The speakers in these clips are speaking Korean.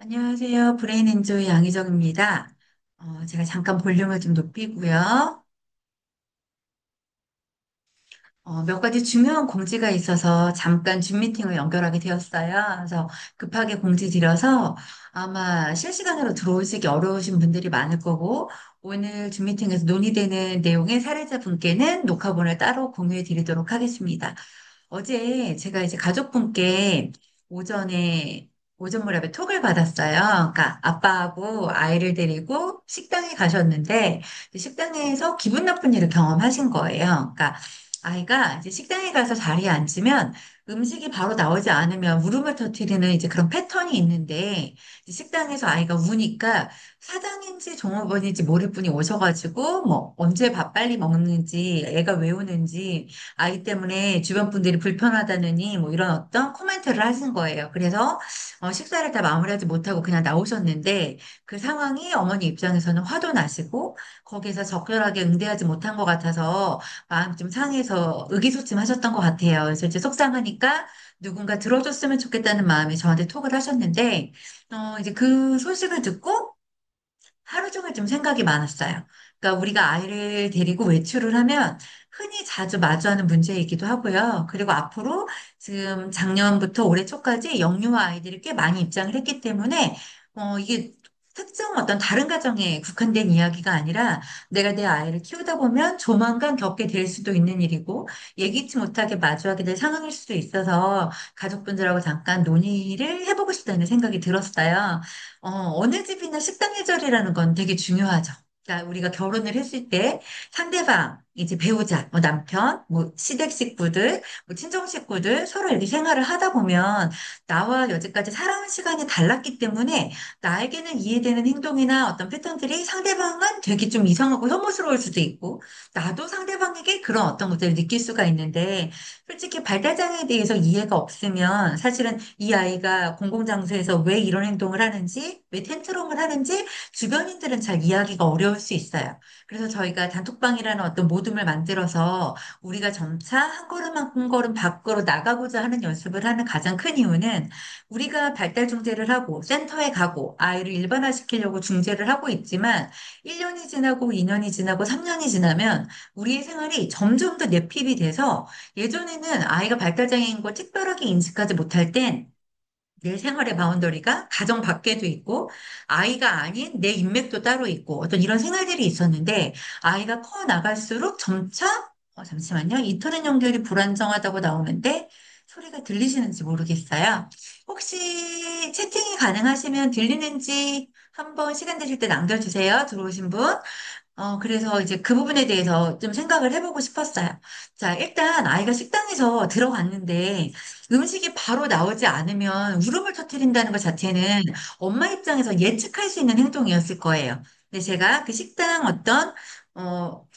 안녕하세요. 브레인 엔조이 양희정입니다. 제가 잠깐 볼륨을 좀 높이고요. 몇 가지 중요한 공지가 있어서 잠깐 줌 미팅을 연결하게 되었어요. 그래서 급하게 공지 드려서 아마 실시간으로 들어오시기 어려우신 분들이 많을 거고, 오늘 줌 미팅에서 논의되는 내용의 사례자분께는 녹화본을 따로 공유해 드리도록 하겠습니다. 어제 제가 이제 가족분께 오전에 오전 무렵에 톡을 받았어요. 그러니까 아빠하고 아이를 데리고 식당에 가셨는데 식당에서 기분 나쁜 일을 경험하신 거예요. 그러니까 아이가 이제 식당에 가서 자리에 앉으면 음식이 바로 나오지 않으면 울음을 터뜨리는 이제 그런 패턴이 있는데 이제 식당에서 아이가 우니까 사장인지 종업원인지 모를 분이 오셔가지고 뭐 언제 밥 빨리 먹는지 애가 왜 우는지 아이 때문에 주변 분들이 불편하다느니 뭐 이런 어떤 코멘트를 하신 거예요. 그래서 식사를 다 마무리하지 못하고 그냥 나오셨는데 그 상황이 어머니 입장에서는 화도 나시고 거기에서 적절하게 응대하지 못한 것 같아서 마음이 좀 상해서 의기소침하셨던 것 같아요. 그래서 이제 속상하니까 누군가 들어줬으면 좋겠다는 마음에 저한테 톡을 하셨는데 이제 그 소식을 듣고 하루 종일 좀 생각이 많았어요. 그러니까 우리가 아이를 데리고 외출을 하면 흔히 자주 마주하는 문제이기도 하고요. 그리고 앞으로 지금 작년부터 올해 초까지 영유아 아이들이 꽤 많이 입장을 했기 때문에 이게 특정 어떤 다른 가정에 국한된 이야기가 아니라 내가 내 아이를 키우다 보면 조만간 겪게 될 수도 있는 일이고 예기치 못하게 마주하게 될 상황일 수도 있어서 가족분들하고 잠깐 논의를 해보고 싶다는 생각이 들었어요. 어느 집이나 식당 예절이라는 건 되게 중요하죠. 그러니까 우리가 결혼을 했을 때 상대방, 이제 배우자, 뭐 남편, 뭐 시댁 식구들, 뭐 친정 식구들 서로 이렇게 생활을 하다 보면 나와 여태까지 살아온 시간이 달랐기 때문에 나에게는 이해되는 행동이나 어떤 패턴들이 상대방은 되게 좀 이상하고 혐오스러울 수도 있고 나도 상대방에게 그런 어떤 것들을 느낄 수가 있는데 솔직히 발달장애에 대해서 이해가 없으면 사실은 이 아이가 공공장소에서 왜 이런 행동을 하는지, 왜 텐트럼을 하는지 주변인들은 잘 이해하기가 어려울 수 있어요. 그래서 저희가 단톡방이라는 어떤 모둠을 만들어서 우리가 점차 한 걸음 한 걸음 밖으로 나가고자 하는 연습을 하는 가장 큰 이유는 우리가 발달 중재를 하고 센터에 가고 아이를 일반화시키려고 중재를 하고 있지만 1년이 지나고 2년이 지나고 3년이 지나면 우리의 생활이 점점 더 내핍이 돼서 예전에는 아이가 발달장애인 걸 특별하게 인식하지 못할 땐 내 생활의 바운더리가 가정 밖에도 있고 아이가 아닌 내 인맥도 따로 있고 어떤 이런 생활들이 있었는데 아이가 커 나갈수록 점차 잠시만요. 인터넷 연결이 불안정하다고 나오는데 소리가 들리시는지 모르겠어요. 혹시 채팅이 가능하시면 들리는지 한번 시간 되실 때 남겨주세요. 들어오신 분. 그래서 이제 그 부분에 대해서 좀 생각을 해보고 싶었어요. 자, 일단 아이가 식당에서 들어갔는데 음식이 바로 나오지 않으면 울음을 터뜨린다는 것 자체는 엄마 입장에서 예측할 수 있는 행동이었을 거예요. 근데 제가 그 식당 어떤,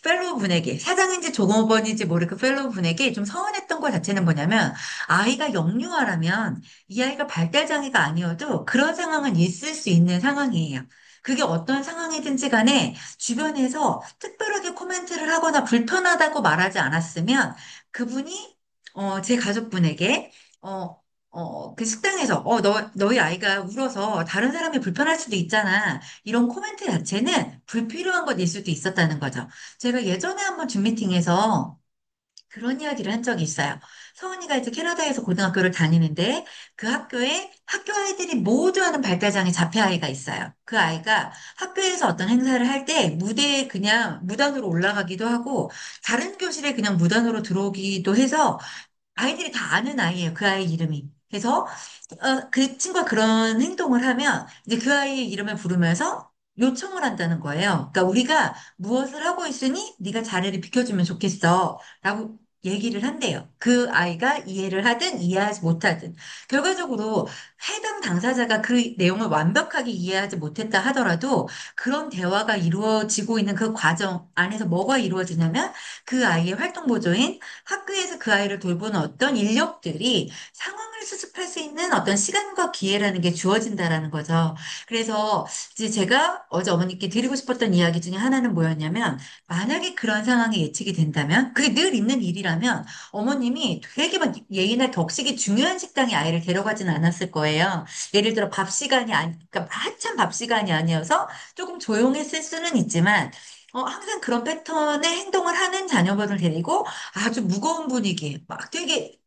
fellow 분에게, 사장인지 종업원인지 모를 그 fellow 분에게 좀 서운했던 것 자체는 뭐냐면 아이가 영유아라면 이 아이가 발달장애가 아니어도 그런 상황은 있을 수 있는 상황이에요. 그게 어떤 상황이든지 간에 주변에서 특별하게 코멘트를 하거나 불편하다고 말하지 않았으면 그분이 제 가족분에게 그 식당에서 너희 아이가 울어서 다른 사람이 불편할 수도 있잖아. 이런 코멘트 자체는 불필요한 것일 수도 있었다는 거죠. 제가 예전에 한번 줌 미팅에서 그런 이야기를 한 적이 있어요. 서은이가 이제 캐나다에서 고등학교를 다니는데 그 학교에 학교 아이들이 모두 하는 발달장애 자폐 아이가 있어요. 그 아이가 학교에서 어떤 행사를 할 때 무대에 그냥 무단으로 올라가기도 하고 다른 교실에 그냥 무단으로 들어오기도 해서 아이들이 다 아는 아이예요. 그 아이 이름이. 그래서 그 친구가 그런 행동을 하면 이제 그 아이의 이름을 부르면서 요청을 한다는 거예요. 그러니까 우리가 무엇을 하고 있으니 네가 자리를 비켜주면 좋겠어. 라고 얘기를 한대요. 그 아이가 이해를 하든 이해하지 못하든. 결과적으로 해당 당사자가 그 내용을 완벽하게 이해하지 못했다 하더라도 그런 대화가 이루어지고 있는 그 과정 안에서 뭐가 이루어지냐면 그 아이의 활동 보조인 학교에서 그 아이를 돌보는 어떤 인력들이 상황을 수습할 수 수 있는 어떤 시간과 기회라는 게 주어진다라는 거죠. 그래서 이제 제가 어제 어머니께 드리고 싶었던 이야기 중에 하나는 뭐였냐면, 만약에 그런 상황이 예측이 된다면, 그게 늘 있는 일이라면, 어머님이 되게 막 예의나 격식이 중요한 식당에 아이를 데려가진 않았을 거예요. 예를 들어 밥 시간이 그러니까 한참 밥 시간이 아니어서 조금 조용했을 수는 있지만, 항상 그런 패턴의 행동을 하는 자녀분을 데리고 아주 무거운 분위기, 막 되게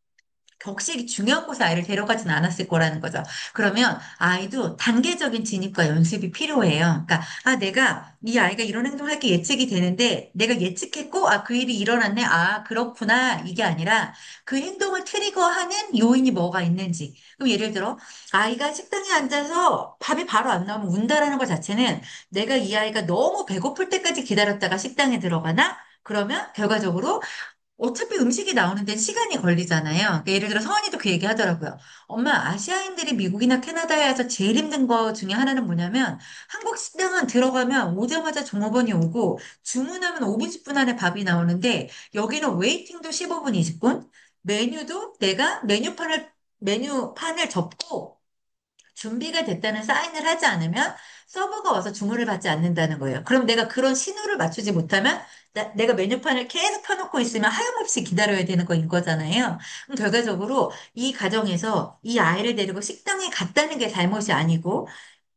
격식이 중요한 곳에 아이를 데려가진 않았을 거라는 거죠. 그러면 아이도 단계적인 진입과 연습이 필요해요. 그러니까, 내가 이 아이가 이런 행동을 할 게 예측이 되는데, 내가 예측했고, 그 일이 일어났네. 그렇구나. 이게 아니라 그 행동을 트리거하는 요인이 뭐가 있는지. 그럼 예를 들어, 아이가 식당에 앉아서 밥이 바로 안 나오면 운다라는 것 자체는 내가 이 아이가 너무 배고플 때까지 기다렸다가 식당에 들어가나? 그러면 결과적으로 어차피 음식이 나오는 데는 시간이 걸리잖아요. 그러니까 예를 들어 서원이도 그 얘기 하더라고요. 엄마, 아시아인들이 미국이나 캐나다에 와서 제일 힘든 거 중에 하나는 뭐냐면 한국 식당은 들어가면 오자마자 종업원이 오고 주문하면 5분, 10분 안에 밥이 나오는데 여기는 웨이팅도 15분, 20분, 메뉴도 내가 메뉴판을 접고 준비가 됐다는 사인을 하지 않으면 서버가 와서 주문을 받지 않는다는 거예요. 그럼 내가 그런 신호를 맞추지 못하면 내가 메뉴판을 계속 켜놓고 있으면 하염없이 기다려야 되는 거인 거잖아요. 그럼 결과적으로 이 가정에서 이 아이를 데리고 식당에 갔다는 게 잘못이 아니고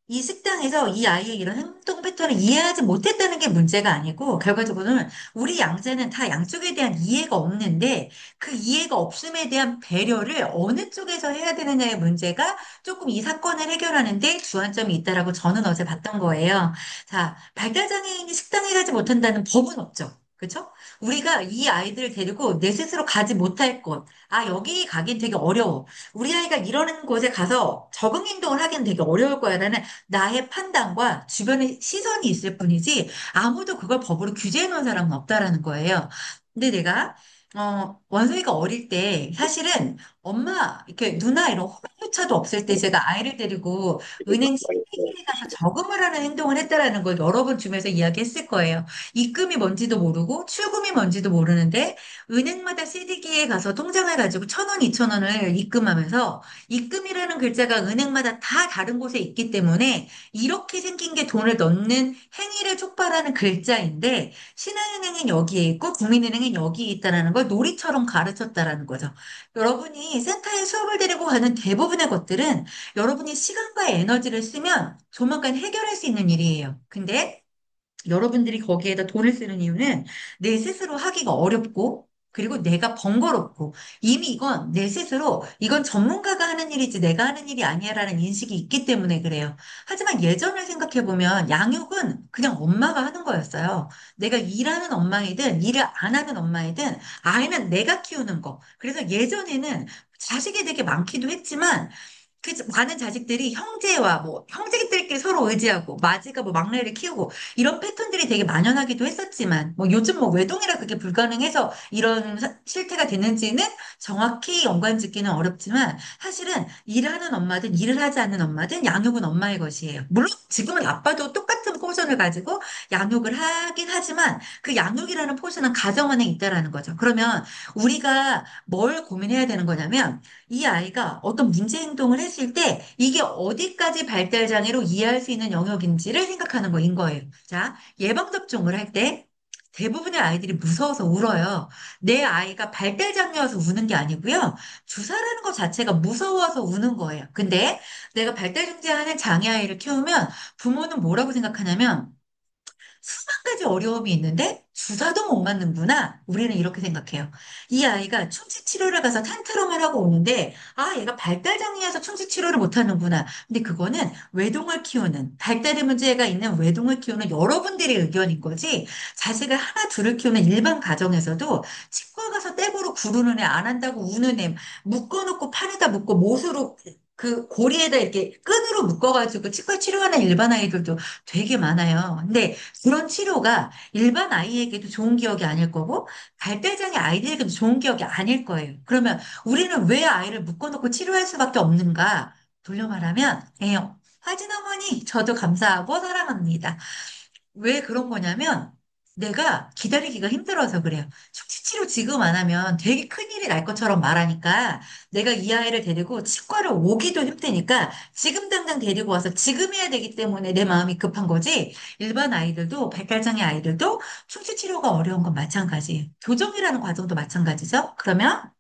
이 식당에서 이 아이의 이런 행동 패턴을 이해하지 못했다는 게 문제가 아니고, 결과적으로는 우리 양자는 다 양쪽에 대한 이해가 없는데, 그 이해가 없음에 대한 배려를 어느 쪽에서 해야 되느냐의 문제가 조금 이 사건을 해결하는데 주안점이 있다라고 저는 어제 봤던 거예요. 자, 발달장애인이 식당에 가지 못한다는 법은 없죠. 그렇죠? 우리가 이 아이들을 데리고 내 스스로 가지 못할 곳, 여기 가긴 되게 어려워. 우리 아이가 이러는 곳에 가서 적응 행동을 하기는 되게 어려울 거야라는 나의 판단과 주변의 시선이 있을 뿐이지 아무도 그걸 법으로 규제해 놓은 사람은 없다라는 거예요. 근데 내가 원서이가 어릴 때 사실은 엄마 이렇게 누나 이런 호랑이차도 없을 때 제가 아이를 데리고 은행 CD기에 가서 저금을 하는 행동을 했다라는 걸 여러 번 주면서 이야기했을 거예요. 입금이 뭔지도 모르고 출금이 뭔지도 모르는데 은행마다 CD기에 가서 통장을 가지고 1,000원, 2,000원을 입금하면서 입금이라는 글자가 은행마다 다 다른 곳에 있기 때문에 이렇게 생긴 게 돈을 넣는 행위를 촉발하는 글자인데 신한은행은 여기에 있고 국민은행은 여기에 있다라는 걸 놀이처럼 가르쳤다라는 거죠. 여러분이 센터에 수업을 데리고 가는 대부분의 것들은 여러분이 시간과 에너지를 쓰면 조만간 해결할 수 있는 일이에요. 근데 여러분들이 거기에다 돈을 쓰는 이유는 내 스스로 하기가 어렵고, 그리고 내가 번거롭고, 이미 이건 내 스스로, 이건 전문가가 하는 일이지 내가 하는 일이 아니야라는 인식이 있기 때문에 그래요. 하지만 예전을 생각해보면 양육은 그냥 엄마가 하는 거였어요. 내가 일하는 엄마이든, 일을 안 하는 엄마이든, 아이는 내가 키우는 거. 그래서 예전에는 자식이 되게 많기도 했지만, 그 많은 자식들이 형제와 뭐 형제들끼리 서로 의지하고 마지가 뭐 막내를 키우고 이런 패턴들이 되게 만연하기도 했었지만 뭐 요즘 뭐 외동이라 그게 불가능해서 이런 실태가 됐는지는 정확히 연관짓기는 어렵지만 사실은 일하는 엄마든 일을 하지 않는 엄마든 양육은 엄마의 것이에요. 물론 지금은 아빠도 똑같은 포션을 가지고 양육을 하긴 하지만 그 양육이라는 포션은 가정 안에 있다라는 거죠. 그러면 우리가 뭘 고민해야 되는 거냐면 이 아이가 어떤 문제 행동을 했을 때 이게 어디까지 발달 장애로 이해할 수 있는 영역인지를 생각하는 거인 거예요. 자, 예방접종을 할 때 대부분의 아이들이 무서워서 울어요. 내 아이가 발달 장애여서 우는 게 아니고요. 주사라는 것 자체가 무서워서 우는 거예요. 근데 내가 발달 중지하는 장애 아이를 키우면 부모는 뭐라고 생각하냐면 수만 가지 어려움이 있는데 주사도 못 맞는구나. 우리는 이렇게 생각해요. 이 아이가 충치 치료를 가서 탄트럼을 하고 오는데 얘가 발달 장애여서 충치 치료를 못 하는구나. 근데 그거는 외동을 키우는 발달의 문제가 있는 외동을 키우는 여러분들의 의견인 거지. 자식을 하나 둘을 키우는 일반 가정에서도 치과 가서 떼보러 구르는 애 안 한다고 우는 애 묶어놓고 팔에다 묶고 못으로 그 고리에다 이렇게 끈으로 묶어가지고 치과 치료하는 일반 아이들도 되게 많아요. 근데 그런 치료가 일반 아이에게도 좋은 기억이 아닐 거고 발달장애 아이들에게도 좋은 기억이 아닐 거예요. 그러면 우리는 왜 아이를 묶어놓고 치료할 수밖에 없는가? 돌려 말하면, 화진 어머니, 저도 감사하고 사랑합니다. 왜 그런 거냐면 내가 기다리기가 힘들어서 그래요. 숙취치료 지금 안 하면 되게 큰일이 날 것처럼 말하니까 내가 이 아이를 데리고 치과를 오기도 힘드니까 지금 당장 데리고 와서 지금 해야 되기 때문에 내 마음이 급한 거지. 일반 아이들도 발달장애 아이들도 숙취치료가 어려운 건 마찬가지예요. 교정이라는 과정도 마찬가지죠. 그러면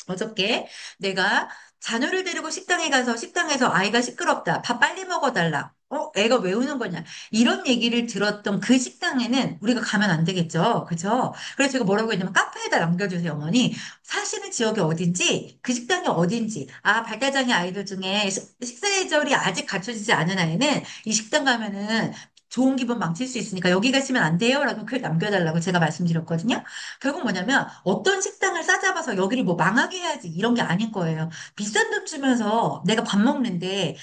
어저께 내가 자녀를 데리고 식당에 가서 식당에서 아이가 시끄럽다. 밥 빨리 먹어달라. 애가 왜 우는 거냐. 이런 얘기를 들었던 그 식당에는 우리가 가면 안 되겠죠. 그죠? 그래서 제가 뭐라고 했냐면 카페에다 남겨주세요, 어머니. 사시는 지역이 어딘지, 그 식당이 어딘지. 아, 발달장애 아이들 중에 식사 예절이 아직 갖춰지지 않은 아이는 이 식당 가면은 좋은 기분 망칠 수 있으니까 여기 가시면 안 돼요. 라고 글 남겨달라고 제가 말씀드렸거든요. 결국 뭐냐면 어떤 식당을 싸잡아서 여기를 뭐 망하게 해야지 이런 게 아닌 거예요. 비싼 돈 주면서 내가 밥 먹는데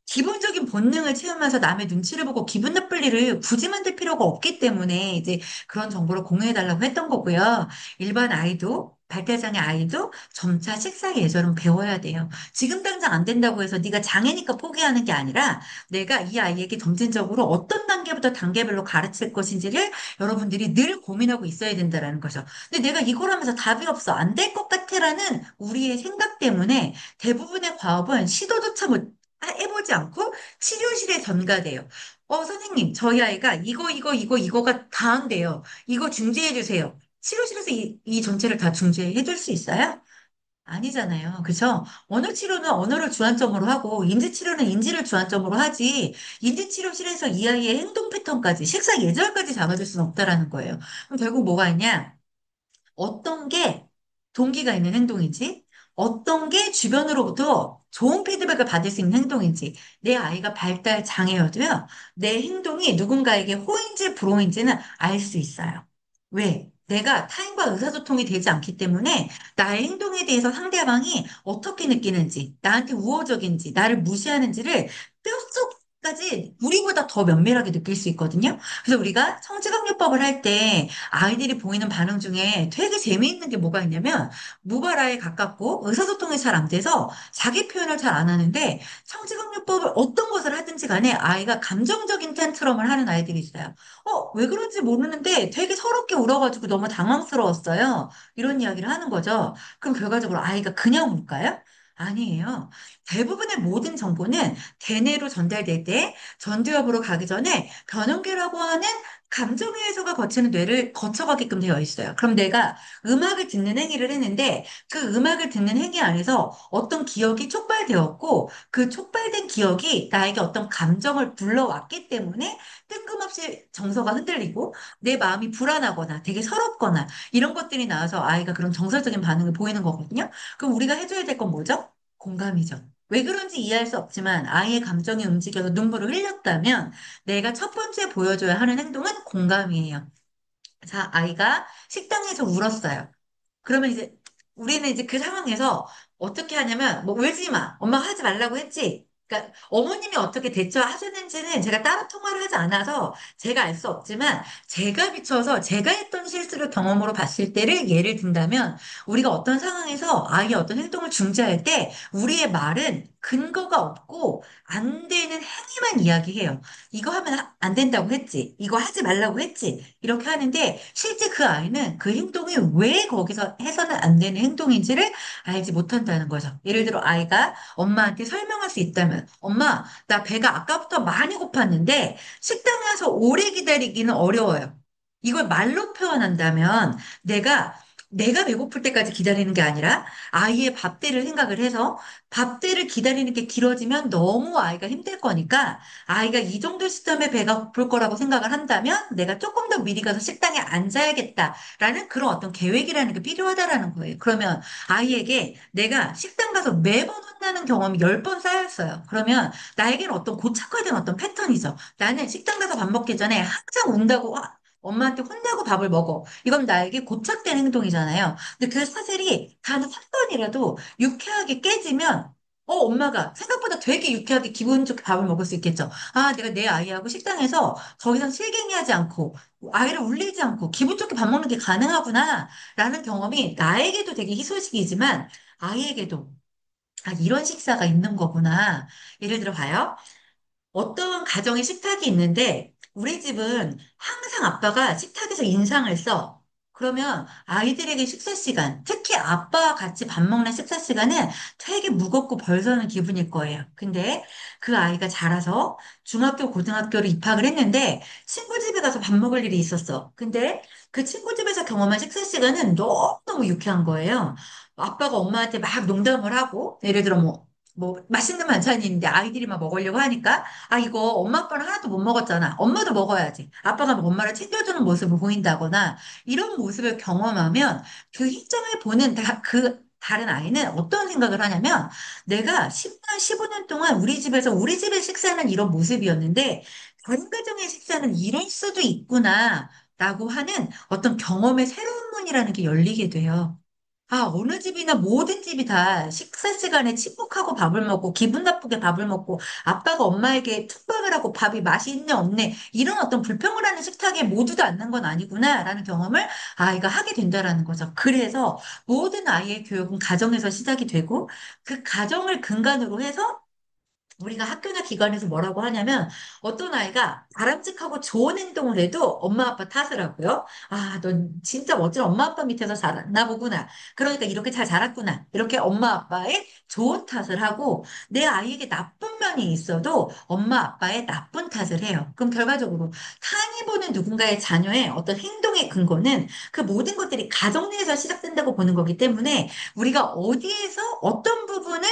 기본적인 본능을 채우면서 남의 눈치를 보고 기분 나쁠 일을 굳이 만들 필요가 없기 때문에 이제 그런 정보를 공유해달라고 했던 거고요. 일반 아이도 발달장애 아이도 점차 식사 예절은 배워야 돼요. 지금 당장 안 된다고 해서 네가 장애니까 포기하는 게 아니라 내가 이 아이에게 점진적으로 어떤 단계부터 단계별로 가르칠 것인지를 여러분들이 늘 고민하고 있어야 된다라는 거죠. 근데 내가 이걸 하면서 답이 없어. 안 될 것 같아라는 우리의 생각 때문에 대부분의 과업은 시도조차 못 해보지 않고 치료실에 전가돼요. 선생님, 저희 아이가 이거가 다한대요. 이거 중지해 주세요. 치료실에서 이 전체를 다 중지해 줄 수 있어요? 아니잖아요. 그죠? 언어 치료는 언어를 주안점으로 하고, 인지 치료는 인지를 주안점으로 하지, 인지 치료실에서 이 아이의 행동 패턴까지, 식사 예절까지 잡아줄 수는 없다라는 거예요. 그럼 결국 뭐가 있냐? 어떤 게 동기가 있는 행동이지? 어떤 게 주변으로부터 좋은 피드백을 받을 수 있는 행동인지, 내 아이가 발달 장애여도요, 내 행동이 누군가에게 호인지 불호인지는 알 수 있어요. 왜? 내가 타인과 의사소통이 되지 않기 때문에 나의 행동에 대해서 상대방이 어떻게 느끼는지, 나한테 우호적인지, 나를 무시하는지를 뼛속까지 우리보다 더 면밀하게 느낄 수 있거든요. 그래서 우리가 성취강요법을 할 때 아이들이 보이는 반응 중에 되게 재미있는 게 뭐가 있냐면 무발화에 가깝고 의사소통이 잘 안 돼서 자기 표현을 잘 안 하는데 청지강요법을 어떤 것을 하든지 간에 아이가 감정적인 텐트럼을 하는 아이들이 있어요. 왜 그런지 모르는데 되게 서럽게 울어가지고 너무 당황스러웠어요. 이런 이야기를 하는 거죠. 그럼 결과적으로 아이가 그냥 울까요? 아니에요. 대부분의 모든 정보는 대뇌로 전달될 때 전두엽으로 가기 전에 변형계라고 하는 감정의 해소가 거치는 뇌를 거쳐가게끔 되어 있어요. 그럼 내가 음악을 듣는 행위를 했는데 그 음악을 듣는 행위 안에서 어떤 기억이 촉발되었고 그 촉발된 기억이 나에게 어떤 감정을 불러왔기 때문에 뜬금없이 정서가 흔들리고 내 마음이 불안하거나 되게 서럽거나 이런 것들이 나와서 아이가 그런 정서적인 반응을 보이는 거거든요. 그럼 우리가 해줘야 될 건 뭐죠? 공감이죠. 왜 그런지 이해할 수 없지만 아이의 감정이 움직여서 눈물을 흘렸다면 내가 첫 번째 보여줘야 하는 행동은 공감이에요. 자, 아이가 식당에서 울었어요. 그러면 이제 우리는 이제 그 상황에서 어떻게 하냐면 뭐 울지 마. 엄마가 하지 말라고 했지. 그러니까 어머님이 어떻게 대처하셨는지는 제가 따로 통화를 하지 않아서 제가 알 수 없지만 제가 비춰서 제가 했던 실수를 경험으로 봤을 때를 예를 든다면 우리가 어떤 상황에서 아이의 어떤 행동을 중지할 때 우리의 말은 근거가 없고 안 되는 행위만 이야기해요. 이거 하면 안 된다고 했지. 이거 하지 말라고 했지. 이렇게 하는데 실제 그 아이는 그 행동이 왜 거기서 해서는 안 되는 행동인지를 알지 못한다는 거죠. 예를 들어 아이가 엄마한테 설명할 수 있다면 엄마, 나 배가 아까부터 많이 고팠는데 식당에 와서 오래 기다리기는 어려워요. 이걸 말로 표현한다면 내가 배고플 때까지 기다리는 게 아니라 아이의 밥때를 생각을 해서 밥때를 기다리는 게 길어지면 너무 아이가 힘들 거니까 아이가 이 정도 시점에 배가 고플 거라고 생각을 한다면 내가 조금 더 미리 가서 식당에 앉아야겠다라는 그런 어떤 계획이라는 게 필요하다라는 거예요. 그러면 아이에게 내가 식당 가서 매번 혼나는 경험이 10번 쌓였어요. 그러면 나에게는 어떤 고착화된 어떤 패턴이죠. 나는 식당 가서 밥 먹기 전에 항상 운다고 엄마한테 혼나고 밥을 먹어. 이건 나에게 고착된 행동이잖아요. 근데 그 사슬이 단 한 번이라도 유쾌하게 깨지면 엄마가 생각보다 되게 유쾌하게 기분 좋게 밥을 먹을 수 있겠죠. 아, 내가 내 아이하고 식당에서 더 이상 실갱이하지 않고, 아이를 울리지 않고, 기분 좋게 밥 먹는 게 가능하구나, 라는 경험이 나에게도 되게 희소식이지만, 아이에게도, 이런 식사가 있는 거구나. 예를 들어 봐요. 어떤 가정에 식탁이 있는데, 우리 집은 항상 아빠가 식탁에서 인상을 써. 그러면 아이들에게 식사 시간, 특히 아빠와 같이 밥 먹는 식사 시간은 되게 무겁고 벌서는 기분일 거예요. 근데 그 아이가 자라서 중학교, 고등학교로 입학을 했는데 친구 집에 가서 밥 먹을 일이 있었어. 근데 그 친구 집에서 경험한 식사 시간은 너무너무 유쾌한 거예요. 아빠가 엄마한테 막 농담을 하고, 예를 들어 뭐, 맛있는 반찬이 있는데 아이들이 막 먹으려고 하니까, 아, 이거 엄마 아빠는 하나도 못 먹었잖아. 엄마도 먹어야지. 아빠가 엄마를 챙겨주는 모습을 보인다거나, 이런 모습을 경험하면 그 현장을 보는 그 다른 아이는 어떤 생각을 하냐면, 내가 10년, 15년 동안 우리 집에서 우리 집의 식사는 이런 모습이었는데, 다른 가정의 식사는 이럴 수도 있구나, 라고 하는 어떤 경험의 새로운 문이라는 게 열리게 돼요. 아, 어느 집이나 모든 집이 다 식사 시간에 침묵하고 밥을 먹고 기분 나쁘게 밥을 먹고 아빠가 엄마에게 툭박을 하고 밥이 맛이 있네 없네 이런 어떤 불평을 하는 식탁에 모두도 앉는 건 아니구나라는 경험을 아이가 하게 된다라는 거죠. 그래서 모든 아이의 교육은 가정에서 시작이 되고 그 가정을 근간으로 해서 우리가 학교나 기관에서 뭐라고 하냐면 어떤 아이가 바람직하고 좋은 행동을 해도 엄마 아빠 탓을 하고요. 아, 넌 진짜 멋진 엄마 아빠 밑에서 자랐나 보구나. 그러니까 이렇게 잘 자랐구나. 이렇게 엄마 아빠의 좋은 탓을 하고 내 아이에게 나쁜 면이 있어도 엄마 아빠의 나쁜 탓을 해요. 그럼 결과적으로 타인이 보는 누군가의 자녀의 어떤 행동의 근거는 그 모든 것들이 가정 내에서 시작된다고 보는 거기 때문에 우리가 어디에서 어떤 부분을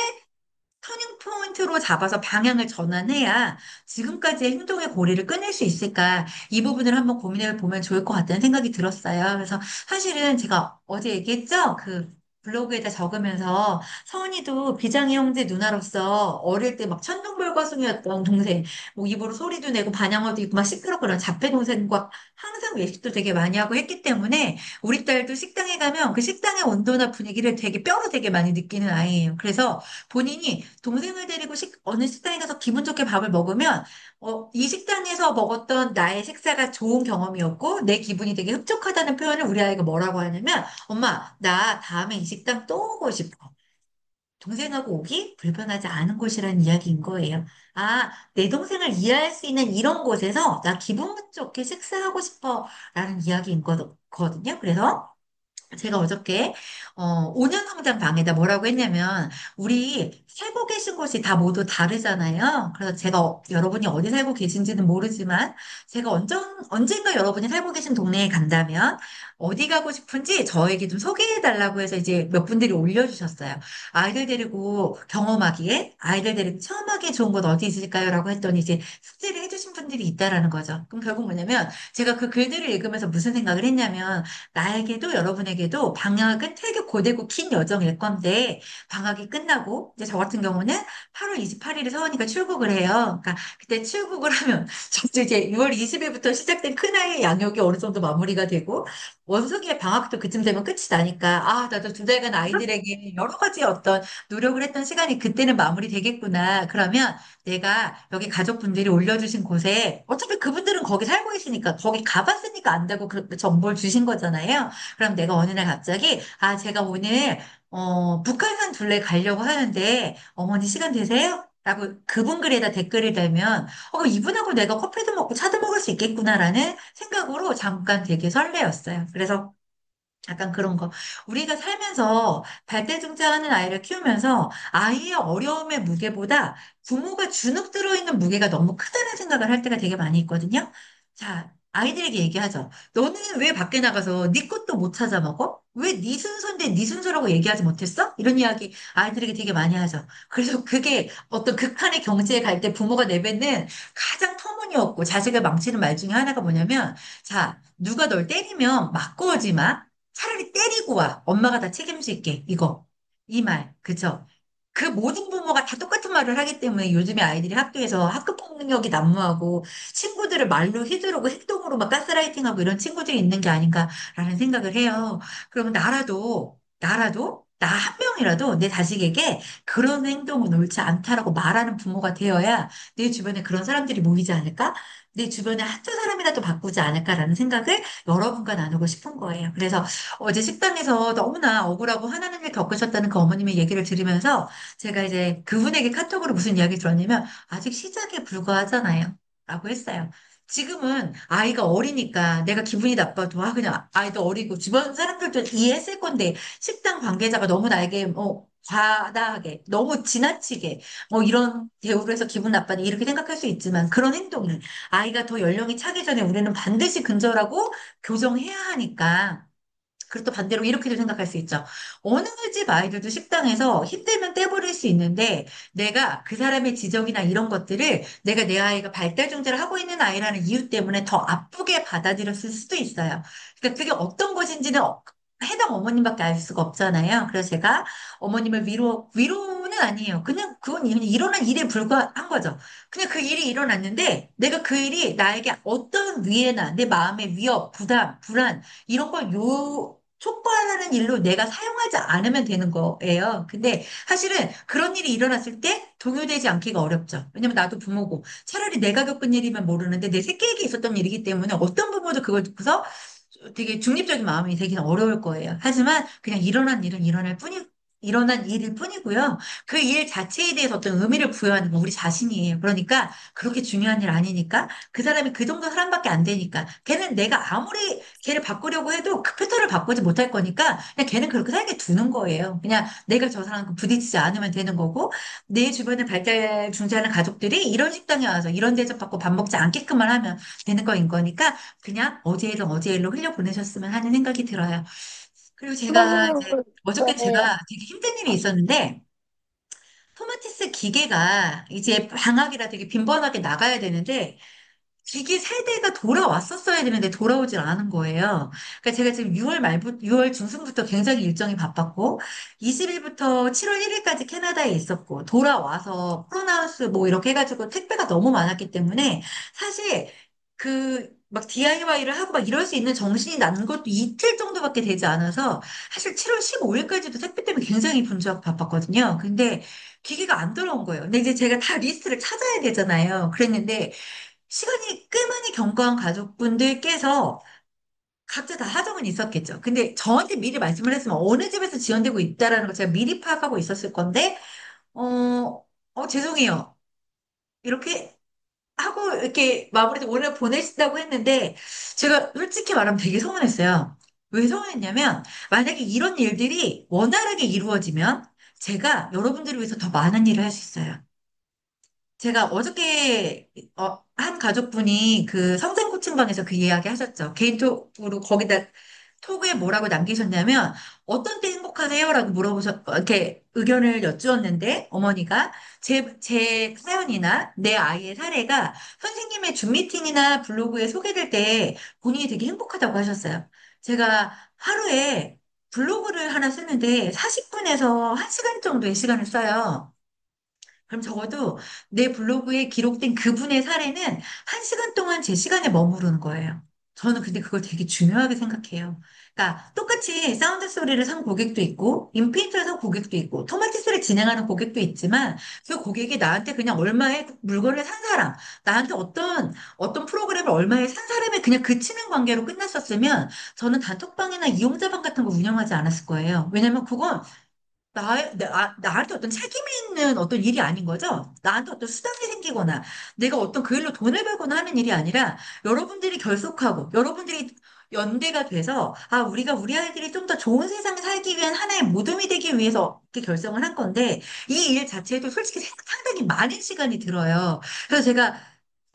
터닝 포인트로 잡아서 방향을 전환해야 지금까지의 행동의 고리를 끊을 수 있을까? 이 부분을 한번 고민해 보면 좋을 것 같다는 생각이 들었어요. 그래서 사실은 제가 어제 얘기했죠? 그 블로그에다 적으면서 서은이도 비장의 형제 누나로서 어릴 때 막 천둥벌거숭이였던 동생, 뭐 입으로 소리도 내고 반영어도 있고 막 시끄럽고 그런 자폐 동생과 항상 외식도 되게 많이 하고 했기 때문에 우리 딸도 식당에 가면 그 식당의 온도나 분위기를 되게 뼈로 되게 많이 느끼는 아이예요. 그래서 본인이 동생을 데리고 어느 식당에 가서 기분 좋게 밥을 먹으면 이 식당에서 먹었던 나의 식사가 좋은 경험이었고 내 기분이 되게 흡족하다는 표현을 우리 아이가 뭐라고 하냐면 엄마 나 다음에 이 식당 또 오고 싶어. 동생하고 오기 불편하지 않은 곳이라는 이야기인 거예요. 아, 내 동생을 이해할 수 있는 이런 곳에서 나 기분 좋게 식사하고 싶어 라는 이야기인 거거든요. 그래서 제가 어저께 5년 성장 방에다 뭐라고 했냐면 우리 살고 계신 곳이 다 모두 다르잖아요. 그래서 제가 여러분이 어디 살고 계신지는 모르지만 제가 언젠가 여러분이 살고 계신 동네에 간다면 어디 가고 싶은지 저에게 좀 소개해 달라고 해서 이제 몇 분들이 올려주셨어요. 아이들 데리고 경험하기에 아이들 데리고 처음 하기에 좋은 곳 어디 있을까요? 라고 했더니 이제 숙제를 해주신 분들이 있다라는 거죠. 그럼 결국 뭐냐면 제가 그 글들을 읽으면서 무슨 생각을 했냐면 나에게도 여러분에게도 방학은 되게 고되고 긴 여정일 건데 방학이 끝나고 이제 저 같은 경우는 8월 28일에 서원이가 출국을 해요. 그러니까 그때 출국을 하면 저 이제 6월 20일부터 시작된 큰아이의 양육이 어느 정도 마무리가 되고 원석이의 방학도 그쯤 되면 끝이 나니까 아 나도 2달간 아이들에게 여러 가지 어떤 노력을 했던 시간이 그때는 마무리되겠구나. 그러면 내가 여기 가족분들이 올려주신 곳에 어차피 그분들은 거기 살고 있으니까 거기 가봤으니까 안다고 그 정보를 주신 거잖아요. 그럼 내가 어느 날 갑자기 아 제가 오늘 북한산 둘레 가려고 하는데 어머니 시간 되세요? 라고 그분 글에다 댓글을 달면 그럼 이분하고 내가 커피도 먹고 차도 먹을 수 있겠구나라는 생각으로 잠깐 되게 설레었어요. 그래서 약간 그런 거. 우리가 살면서 발대중장하는 아이를 키우면서 아이의 어려움의 무게보다 부모가 주눅 들어있는 무게가 너무 크다는 생각을 할 때가 되게 많이 있거든요. 자, 아이들에게 얘기하죠. 너는 왜 밖에 나가서 네 것도 못 찾아 먹어? 왜 네 순서인데 네 순서라고 얘기하지 못했어? 이런 이야기 아이들에게 되게 많이 하죠. 그래서 그게 어떤 극한의 경지에 갈 때 부모가 내뱉는 가장 터무니없고 자식을 망치는 말 중에 하나가 뭐냐면 자, 누가 널 때리면 맞고 오지 마. 차라리 때리고 와. 엄마가 다 책임질게. 이거. 이 말. 그쵸? 그 모든 부모가 다 똑같은 말을 하기 때문에 요즘에 아이들이 학교에서 학급 폭력이 난무하고 친구들을 말로 휘두르고 행동으로 막 가스라이팅하고 이런 친구들이 있는 게 아닌가라는 생각을 해요. 그러면 나라도 나 한 명이라도 내 자식에게 그런 행동은 옳지 않다라고 말하는 부모가 되어야 내 주변에 그런 사람들이 모이지 않을까? 내 주변에 한두 사람이라도 바꾸지 않을까라는 생각을 여러분과 나누고 싶은 거예요. 그래서 어제 식당에서 너무나 억울하고 화나는 일 겪으셨다는 그 어머님의 얘기를 들으면서 제가 이제 그분에게 카톡으로 무슨 이야기 들었냐면 아직 시작에 불과하잖아요. 라고 했어요. 지금은 아이가 어리니까 내가 기분이 나빠도, 아, 그냥 아이도 어리고 주변 사람들도 이해했을 건데, 식당 관계자가 너무 나에게, 과다하게, 너무 지나치게, 이런 대우를 해서 기분 나빠지, 이렇게 생각할 수 있지만, 그런 행동을 아이가 더 연령이 차기 전에 우리는 반드시 근절하고 교정해야 하니까, 그리고 또 반대로 이렇게도 생각할 수 있죠. 어느 집 아이들도 식당에서 힘들면 떼버릴 수 있는데 내가 그 사람의 지적이나 이런 것들을 내가 내 아이가 발달 중재를 하고 있는 아이라는 이유 때문에 더 아프게 받아들였을 수도 있어요. 그러니까 그게 어떤 것인지는 해당 어머님밖에 알 수가 없잖아요. 그래서 제가 어머님을 위로는 아니에요. 그냥 일어난 일에 불과한 거죠. 그냥 그 일이 일어났는데 내가 그 일이 나에게 어떤 위해나 내 마음의 위협, 부담, 불안, 이런 걸 촉발하는 일로 내가 사용하지 않으면 되는 거예요. 근데 사실은 그런 일이 일어났을 때 동요되지 않기가 어렵죠. 왜냐면 나도 부모고 차라리 내가 겪은 일이면 모르는데 내 새끼에게 있었던 일이기 때문에 어떤 부모도 그걸 듣고서 되게 중립적인 마음이 되기는 어려울 거예요. 하지만 그냥 일어난 일일 뿐이고요. 그 일 자체에 대해서 어떤 의미를 부여하는 건 우리 자신이에요. 그러니까 그렇게 중요한 일 아니니까 그 사람이 그 정도 사람밖에 안 되니까 걔는 내가 아무리 걔를 바꾸려고 해도 그 패턴을 바꾸지 못할 거니까 그냥 걔는 그렇게 살게 두는 거예요. 그냥 내가 저 사람과 부딪히지 않으면 되는 거고 내 주변에 발달 중재하는 가족들이 이런 식당에 와서 이런 대접받고 밥 먹지 않게끔만 하면 되는 거인 거니까 그냥 어제 일로 흘려보내셨으면 하는 생각이 들어요. 그리고 제가 그러면은, 이제 어저께 네. 제가 되게 힘든 일이 있었는데 토마티스 기계가 이제 방학이라 되게 빈번하게 나가야 되는데 기계 세대가 돌아왔었어야 되는데 돌아오질 않은 거예요. 그러니까 제가 지금 6월 중순부터 굉장히 일정이 바빴고 20일부터 7월 1일까지 캐나다에 있었고 돌아와서 코로나우스 뭐 이렇게 해가지고 택배가 너무 많았기 때문에 사실 막 DIY를 하고 막 이럴 수 있는 정신이 난 것도 이틀 정도밖에 되지 않아서 사실 7월 15일까지도 택배 때문에 굉장히 분주하고 바빴거든요. 근데 기계가 안 돌아온 거예요. 근데 이제 제가 다 리스트를 찾아야 되잖아요. 그랬는데 시간이 꽤 많이 경과한 가족분들께서 각자 다 사정은 있었겠죠. 근데 저한테 미리 말씀을 했으면 어느 집에서 지원되고 있다라는 걸 제가 미리 파악하고 있었을 건데, 죄송해요. 이렇게 하고 이렇게 마무리도 오늘 보내신다고 했는데, 제가 솔직히 말하면 되게 서운했어요. 왜 서운했냐면, 만약에 이런 일들이 원활하게 이루어지면, 제가 여러분들을 위해서 더 많은 일을 할 수 있어요. 제가 어저께 한 가족분이 그 성장 코칭방에서 그 이야기 하셨죠. 개인톡으로 거기다 톡에 뭐라고 남기셨냐면 어떤 때 행복하세요라고 이렇게 의견을 여쭈었는데 어머니가 제 사연이나 내 아이의 사례가 선생님의 줌 미팅이나 블로그에 소개될 때 본인이 되게 행복하다고 하셨어요. 제가 하루에 블로그를 하나 쓰는데 40분에서 1시간 정도의 시간을 써요. 그럼 적어도 내 블로그에 기록된 그분의 사례는 1시간 동안 제 시간에 머무르는 거예요. 저는 근데 그걸 되게 중요하게 생각해요. 그러니까 똑같이 사운드 소리를 산 고객도 있고, 인페인트를 산 고객도 있고, 토마티스를 진행하는 고객도 있지만, 그 고객이 나한테 그냥 얼마에 물건을 산 사람, 나한테 어떤 프로그램을 얼마에 산 사람에 그냥 그치는 관계로 끝났었으면, 저는 단톡방이나 이용자방 같은 거 운영하지 않았을 거예요. 왜냐면 그건 나한테 어떤 책임이 있는 어떤 일이 아닌 거죠? 나한테 어떤 수당이 생기거나, 내가 어떤 그 일로 돈을 벌거나 하는 일이 아니라, 여러분들이 결속하고, 여러분들이 연대가 돼서, 아, 우리가 우리 아이들이 좀 더 좋은 세상에 살기 위한 하나의 모둠이 되기 위해서 이렇게 결정을 한 건데, 이 일 자체에도 솔직히 상당히 많은 시간이 들어요. 그래서 제가,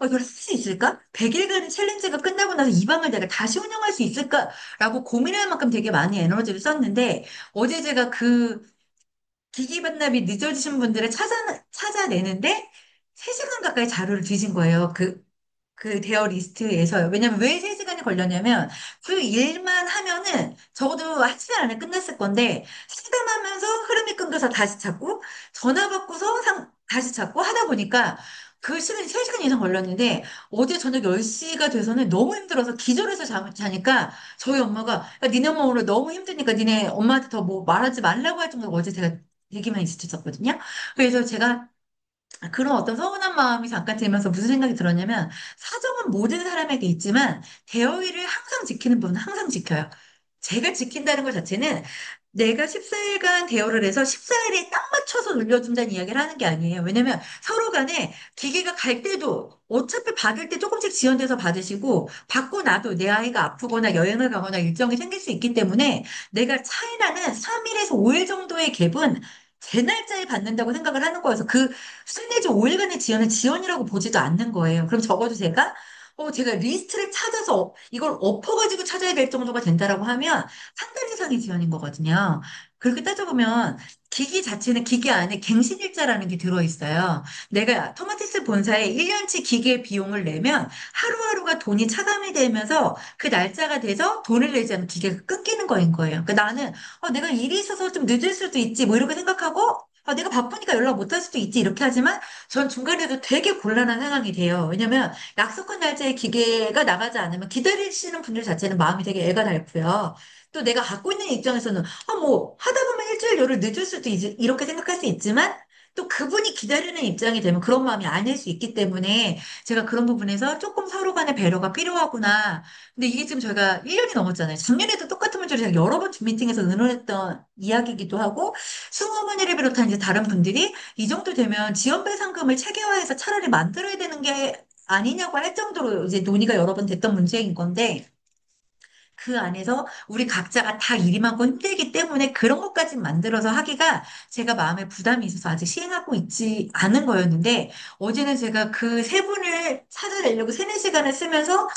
이걸 할 수 있을까? 100일간 챌린지가 끝나고 나서 이 방을 내가 다시 운영할 수 있을까라고 고민할 만큼 되게 많이 에너지를 썼는데, 어제 제가 기기 반납이 늦어지신 분들을 찾아내는데 3시간 가까이 자료를 뒤진 거예요. 그 대여 리스트에서요. 왜냐면 왜 3시간이 걸렸냐면 그 일만 하면은 적어도 1시간 안에 끝났을 건데 상담하면서 흐름이 끊겨서 다시 찾고 전화 받고서 다시 찾고 하다 보니까 그 시간이 3시간 이상 걸렸는데 어제 저녁 10시가 돼서는 너무 힘들어서 기절해서 자니까 저희 엄마가 야, 니네 엄마 오늘 너무 힘드니까 니네 엄마한테 더 뭐 말하지 말라고 할 정도로 어제 제가 되게 많이 지쳤었거든요. 그래서 제가 그런 어떤 서운한 마음이 잠깐 들면서 무슨 생각이 들었냐면 사정은 모든 사람에게 있지만 대여일을 항상 지키는 분은 항상 지켜요. 제가 지킨다는 것 자체는 내가 14일간 대여를 해서 14일에 딱 맞춰서 돌려준다는 이야기를 하는 게 아니에요. 왜냐면 서로 간에 기계가 갈 때도 어차피 받을 때 조금씩 지연돼서 받으시고 받고 나도 내 아이가 아프거나 여행을 가거나 일정이 생길 수 있기 때문에 내가 차이나는 3일에서 5일 정도의 갭은 제 날짜에 받는다고 생각을 하는 거여서 그 순내지 5일간의 지연을 지연이라고 보지도 않는 거예요. 그럼 적어도 제가 리스트를 찾아서 이걸 엎어가지고 찾아야 될 정도가 된다라고 하면 한 달 이상의 지연인 거거든요. 그렇게 따져보면 기기 자체는 기기 안에 갱신일자라는 게 들어있어요. 내가 토마티스 본사에 1년치 기계 비용을 내면 하루하루가 돈이 차감이 되면서 그 날짜가 돼서 돈을 내지 않으면 기계가 끊기는 거인 거예요. 그러니까 나는 내가 일이 있어서 좀 늦을 수도 있지 뭐 이렇게 생각하고 내가 바쁘니까 연락 못 할 수도 있지 이렇게 하지만 전 중간에도 되게 곤란한 상황이 돼요. 왜냐면 약속한 날짜에 기계가 나가지 않으면 기다리시는 분들 자체는 마음이 되게 애가 닳고요. 또 내가 갖고 있는 입장에서는 뭐 하다 보면 일주일 열흘 늦을 수도 있지 이렇게 생각할 수 있지만 또 그분이 기다리는 입장이 되면 그런 마음이 아닐 수 있기 때문에 제가 그런 부분에서 조금 서로 간의 배려가 필요하구나. 근데 이게 지금 저희가 1년이 넘었잖아요. 작년에도 똑같은 문제를 제가 여러 번 줌 미팅에서 의논했던 이야기이기도 하고 승호머니를 비롯한 이제 다른 분들이 이 정도 되면 지원배상금을 체계화해서 차라리 만들어야 되는 게 아니냐고 할 정도로 이제 논의가 여러 번 됐던 문제인 건데 그 안에서 우리 각자가 다 일이 많고 힘들기 때문에 그런 것까지 만들어서 하기가 제가 마음에 부담이 있어서 아직 시행하고 있지 않은 거였는데 어제는 제가 그 세 분을 찾아내려고 세네 시간을 쓰면서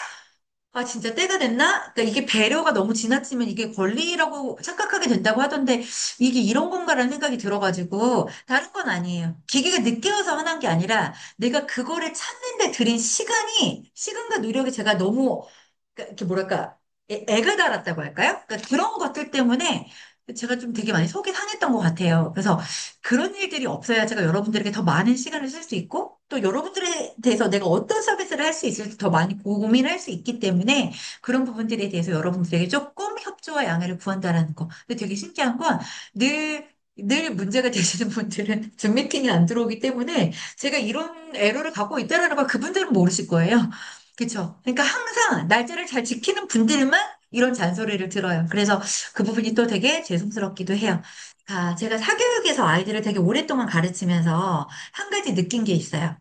진짜 때가 됐나? 그러니까 이게 배려가 너무 지나치면 이게 권리라고 착각하게 된다고 하던데 이게 이런 건가라는 생각이 들어가지고 다른 건 아니에요. 기계가 늦게 와서 화난 게 아니라 내가 그거를 찾는데 들인 시간과 노력이 제가 너무 그러니까 이렇게 뭐랄까 애가 달았다고 할까요? 그러니까 그런 것들 때문에 제가 좀 되게 많이 속이 상했던 것 같아요. 그래서 그런 일들이 없어야 제가 여러분들에게 더 많은 시간을 쓸 수 있고 또 여러분들에 대해서 내가 어떤 서비스를 할 수 있을지 더 많이 고민할 수 있기 때문에 그런 부분들에 대해서 여러분들에게 조금 협조와 양해를 구한다라는 거. 근데 되게 신기한 건 늘 문제가 되시는 분들은 줌 미팅이 안 들어오기 때문에 제가 이런 에러를 갖고 있다는 걸 그분들은 모르실 거예요. 그쵸? 그러니까 항상 날짜를 잘 지키는 분들만 이런 잔소리를 들어요. 그래서 그 부분이 또 되게 죄송스럽기도 해요. 제가 사교육에서 아이들을 되게 오랫동안 가르치면서 한 가지 느낀 게 있어요.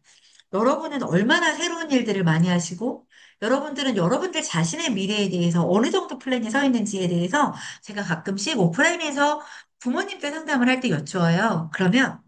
여러분은 얼마나 새로운 일들을 많이 하시고, 여러분들은 여러분들 자신의 미래에 대해서 어느 정도 플랜이 서 있는지에 대해서 제가 가끔씩 오프라인에서 부모님들 상담을 할 때 여쭈어요. 그러면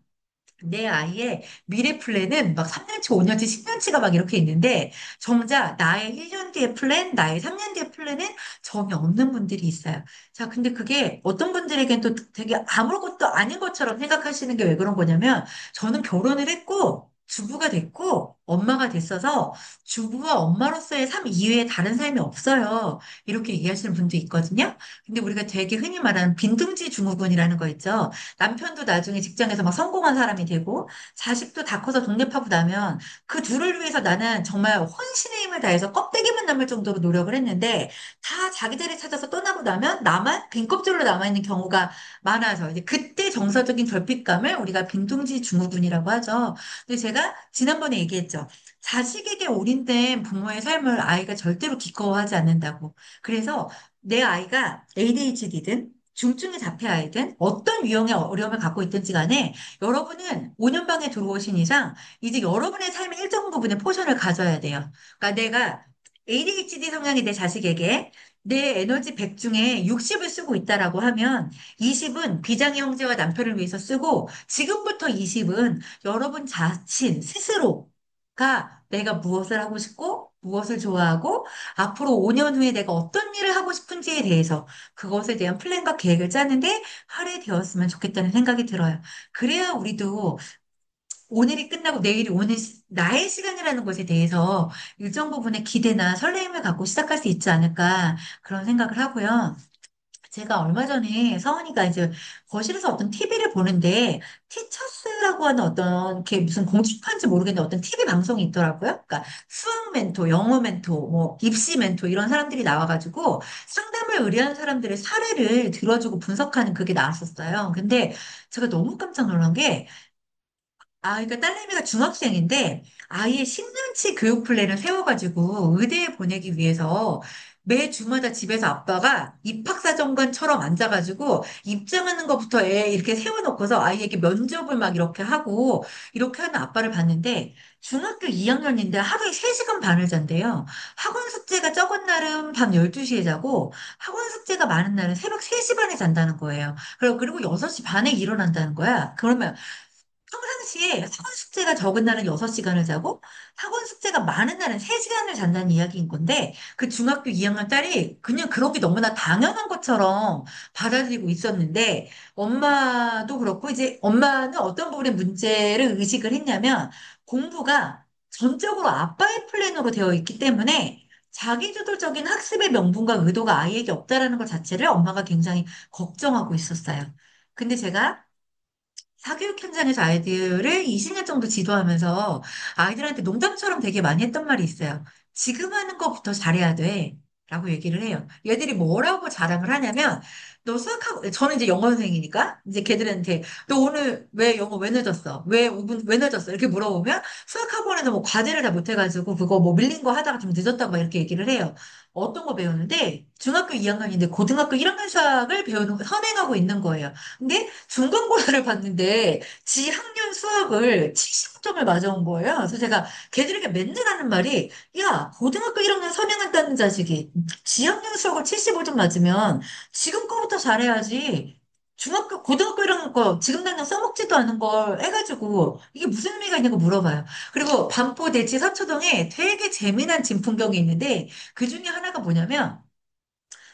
내 아이의 미래 플랜은 막 3년치, 5년치, 10년치가 막 이렇게 있는데, 정작 나의 1년 뒤의 플랜, 나의 3년 뒤의 플랜은 정이 없는 분들이 있어요. 자, 근데 그게 어떤 분들에겐 또 되게 아무것도 아닌 것처럼 생각하시는 게 왜 그런 거냐면, 저는 결혼을 했고, 주부가 됐고, 엄마가 됐어서, 주부와 엄마로서의 삶 이외에 다른 삶이 없어요. 이렇게 얘기하시는 분도 있거든요. 근데 우리가 되게 흔히 말하는 빈둥지 증후군이라는 거 있죠. 남편도 나중에 직장에서 막 성공한 사람이 되고 자식도 다 커서 독립하고 나면 그 둘을 위해서 나는 정말 혼신의 힘을 다해서 껍데기만 남을 정도로 노력을 했는데 다 자기들이 찾아서 떠나고 나면 나만 빈 껍질로 남아있는 경우가 많아서 이제 그때 정서적인 결핍감을 우리가 빈둥지 증후군이라고 하죠. 근데 제가 지난번에 얘기했죠. 자식에게 올인된 부모의 삶을 아이가 절대로 기꺼워하지 않는다고. 그래서 내 아이가 ADHD든 중증의 자폐아이든 어떤 유형의 어려움을 갖고 있든지 간에 여러분은 5년방에 들어오신 이상 이제 여러분의 삶의 일정 부분의 포션을 가져야 돼요. 그러니까 내가 ADHD 성향이 내 자식에게 내 에너지 100 중에 60을 쓰고 있다라고 하면 20은 비장의 형제와 남편을 위해서 쓰고 지금부터 20은 여러분 자신 스스로가 내가 무엇을 하고 싶고 무엇을 좋아하고 앞으로 5년 후에 내가 어떤 일을 하고 싶은지에 대해서 그것에 대한 플랜과 계획을 짜는데 할애되었으면 좋겠다는 생각이 들어요. 그래야 우리도 오늘이 끝나고 내일이 오는 나의 시간이라는 것에 대해서 일정 부분의 기대나 설레임을 갖고 시작할 수 있지 않을까 그런 생각을 하고요. 제가 얼마 전에 서원이가 이제 거실에서 어떤 TV를 보는데 티처스라고 하는 어떤 게 무슨 공식한지 모르겠는데 어떤 TV 방송이 있더라고요. 그러니까 수학 멘토, 영어 멘토, 뭐 입시 멘토 이런 사람들이 나와가지고 상담을 의뢰한 사람들의 사례를 들어주고 분석하는 그게 나왔었어요. 근데 제가 너무 깜짝 놀란 게 그러니까 딸내미가 중학생인데 아이의 10년치 교육 플랜을 세워가지고 의대에 보내기 위해서 매 주마다 집에서 아빠가 입학사정관처럼 앉아가지고 입장하는 것부터 애 이렇게 세워놓고서 아이에게 면접을 막 이렇게 하고 이렇게 하는 아빠를 봤는데 중학교 2학년인데 하루에 3시간 반을 잔대요. 학원 숙제가 적은 날은 밤 12시에 자고 학원 숙제가 많은 날은 새벽 3시 반에 잔다는 거예요. 그리고 6시 반에 일어난다는 거야. 그러면 평상시에 학원 숙제가 적은 날은 6시간을 자고 학원 숙제가 많은 날은 3시간을 잔다는 이야기인 건데 그 중학교 2학년 딸이 그냥 그렇게 너무나 당연한 것처럼 받아들이고 있었는데 엄마도 그렇고 이제 엄마는 어떤 부분에 문제를 의식을 했냐면 공부가 전적으로 아빠의 플랜으로 되어 있기 때문에 자기주도적인 학습의 명분과 의도가 아이에게 없다라는 것 자체를 엄마가 굉장히 걱정하고 있었어요. 근데 제가 사교육 현장에서 아이들을 20년 정도 지도하면서 아이들한테 농담처럼 되게 많이 했던 말이 있어요. 지금 하는 것부터 잘해야 돼. 라고 얘기를 해요. 얘들이 뭐라고 자랑을 하냐면, 너 수학하고, 저는 이제 영어 선생이니까, 이제 걔들한테, 너 오늘 왜 영어 왜 늦었어? 왜 5분, 왜 늦었어? 이렇게 물어보면, 수학학원에서 뭐 과제를 다 못해가지고, 그거 뭐 밀린 거 하다가 좀 늦었다고 막 이렇게 얘기를 해요. 어떤 거 배우는데, 중학교 2학년인데 고등학교 1학년 수학을 선행하고 있는 거예요. 근데 중간고사를 봤는데 지학년 수학을 75점을 맞아온 거예요. 그래서 제가 걔들에게 맨날 하는 말이 야, 고등학교 1학년 선행한다는 자식이 지학년 수학을 75점 맞으면 지금 거부터 잘해야지. 고등학교 1학년 거 지금 당장 써먹지도 않은 걸 해가지고 이게 무슨 의미가 있냐고 물어봐요. 그리고 반포 대치 서초동에 되게 재미난 진풍경이 있는데 그 중에 하나가 뭐냐면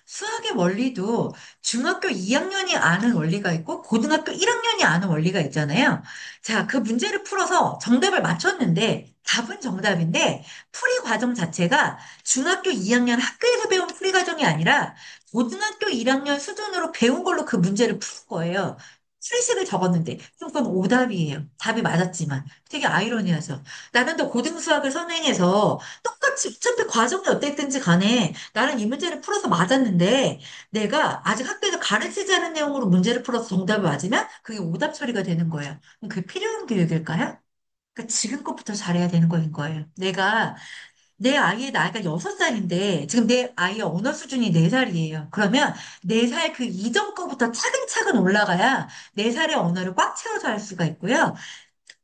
수학의 원리도 중학교 2학년이 아는 원리가 있고 고등학교 1학년이 아는 원리가 있잖아요. 자, 그 문제를 풀어서 정답을 맞췄는데 답은 정답인데 풀이 과정 자체가 중학교 2학년 학교에서 배운 풀이 과정이 아니라 고등학교 1학년 수준으로 배운 걸로 그 문제를 푼 거예요. 수리식을 적었는데 그럼 그건 오답이에요. 답이 맞았지만 되게 아이러니하죠. 나는 더 고등 수학을 선행해서 똑같이 어차피 과정이 어땠든지 간에 나는 이 문제를 풀어서 맞았는데 내가 아직 학교에서 가르치지 않은 내용으로 문제를 풀어서 정답을 맞으면 그게 오답 처리가 되는 거예요. 그럼 그게 필요한 교육일까요? 그러니까 지금 것부터 잘해야 되는 거인 거예요. 내가 내 아이의 나이가 6살인데 지금 내 아이의 언어 수준이 4살이에요. 그러면 4살 그 이전 거부터 차근차근 올라가야 4살의 언어를 꽉 채워서 할 수가 있고요.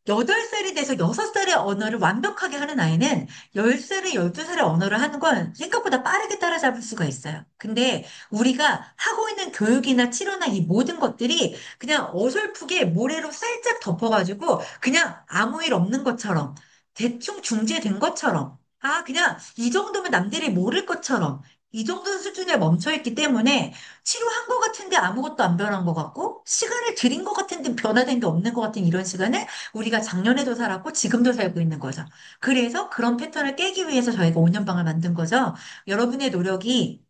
8살이 돼서 6살의 언어를 완벽하게 하는 아이는 10살에 12살의 언어를 하는 건 생각보다 빠르게 따라잡을 수가 있어요. 근데 우리가 하고 있는 교육이나 치료나 이 모든 것들이 그냥 어설프게 모래로 살짝 덮어가지고 그냥 아무 일 없는 것처럼 대충 중재된 것처럼 그냥 이 정도면 남들이 모를 것처럼 이 정도 수준에 멈춰 있기 때문에 치료한 것 같은데 아무것도 안 변한 것 같고 시간을 들인 것 같은데 변화된 게 없는 것 같은 이런 시간을 우리가 작년에도 살았고 지금도 살고 있는 거죠. 그래서 그런 패턴을 깨기 위해서 저희가 5년방을 만든 거죠. 여러분의 노력이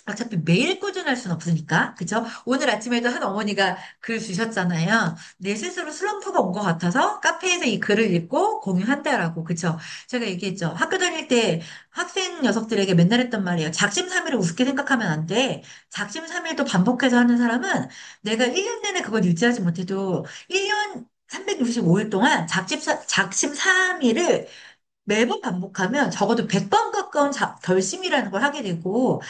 어차피 매일 꾸준할 순 없으니까, 그죠? 오늘 아침에도 한 어머니가 글 주셨잖아요. 내 스스로 슬럼프가 온 것 같아서 카페에서 이 글을 읽고 공유한다라고, 그죠? 제가 얘기했죠. 학교 다닐 때 학생 녀석들에게 맨날 했던 말이에요. 작심삼일을 우습게 생각하면 안 돼. 작심삼일도 반복해서 하는 사람은 내가 1년 내내 그걸 유지하지 못해도 1년 365일 동안 작심삼일을 매번 반복하면 적어도 100번 가까운 결심이라는 걸 하게 되고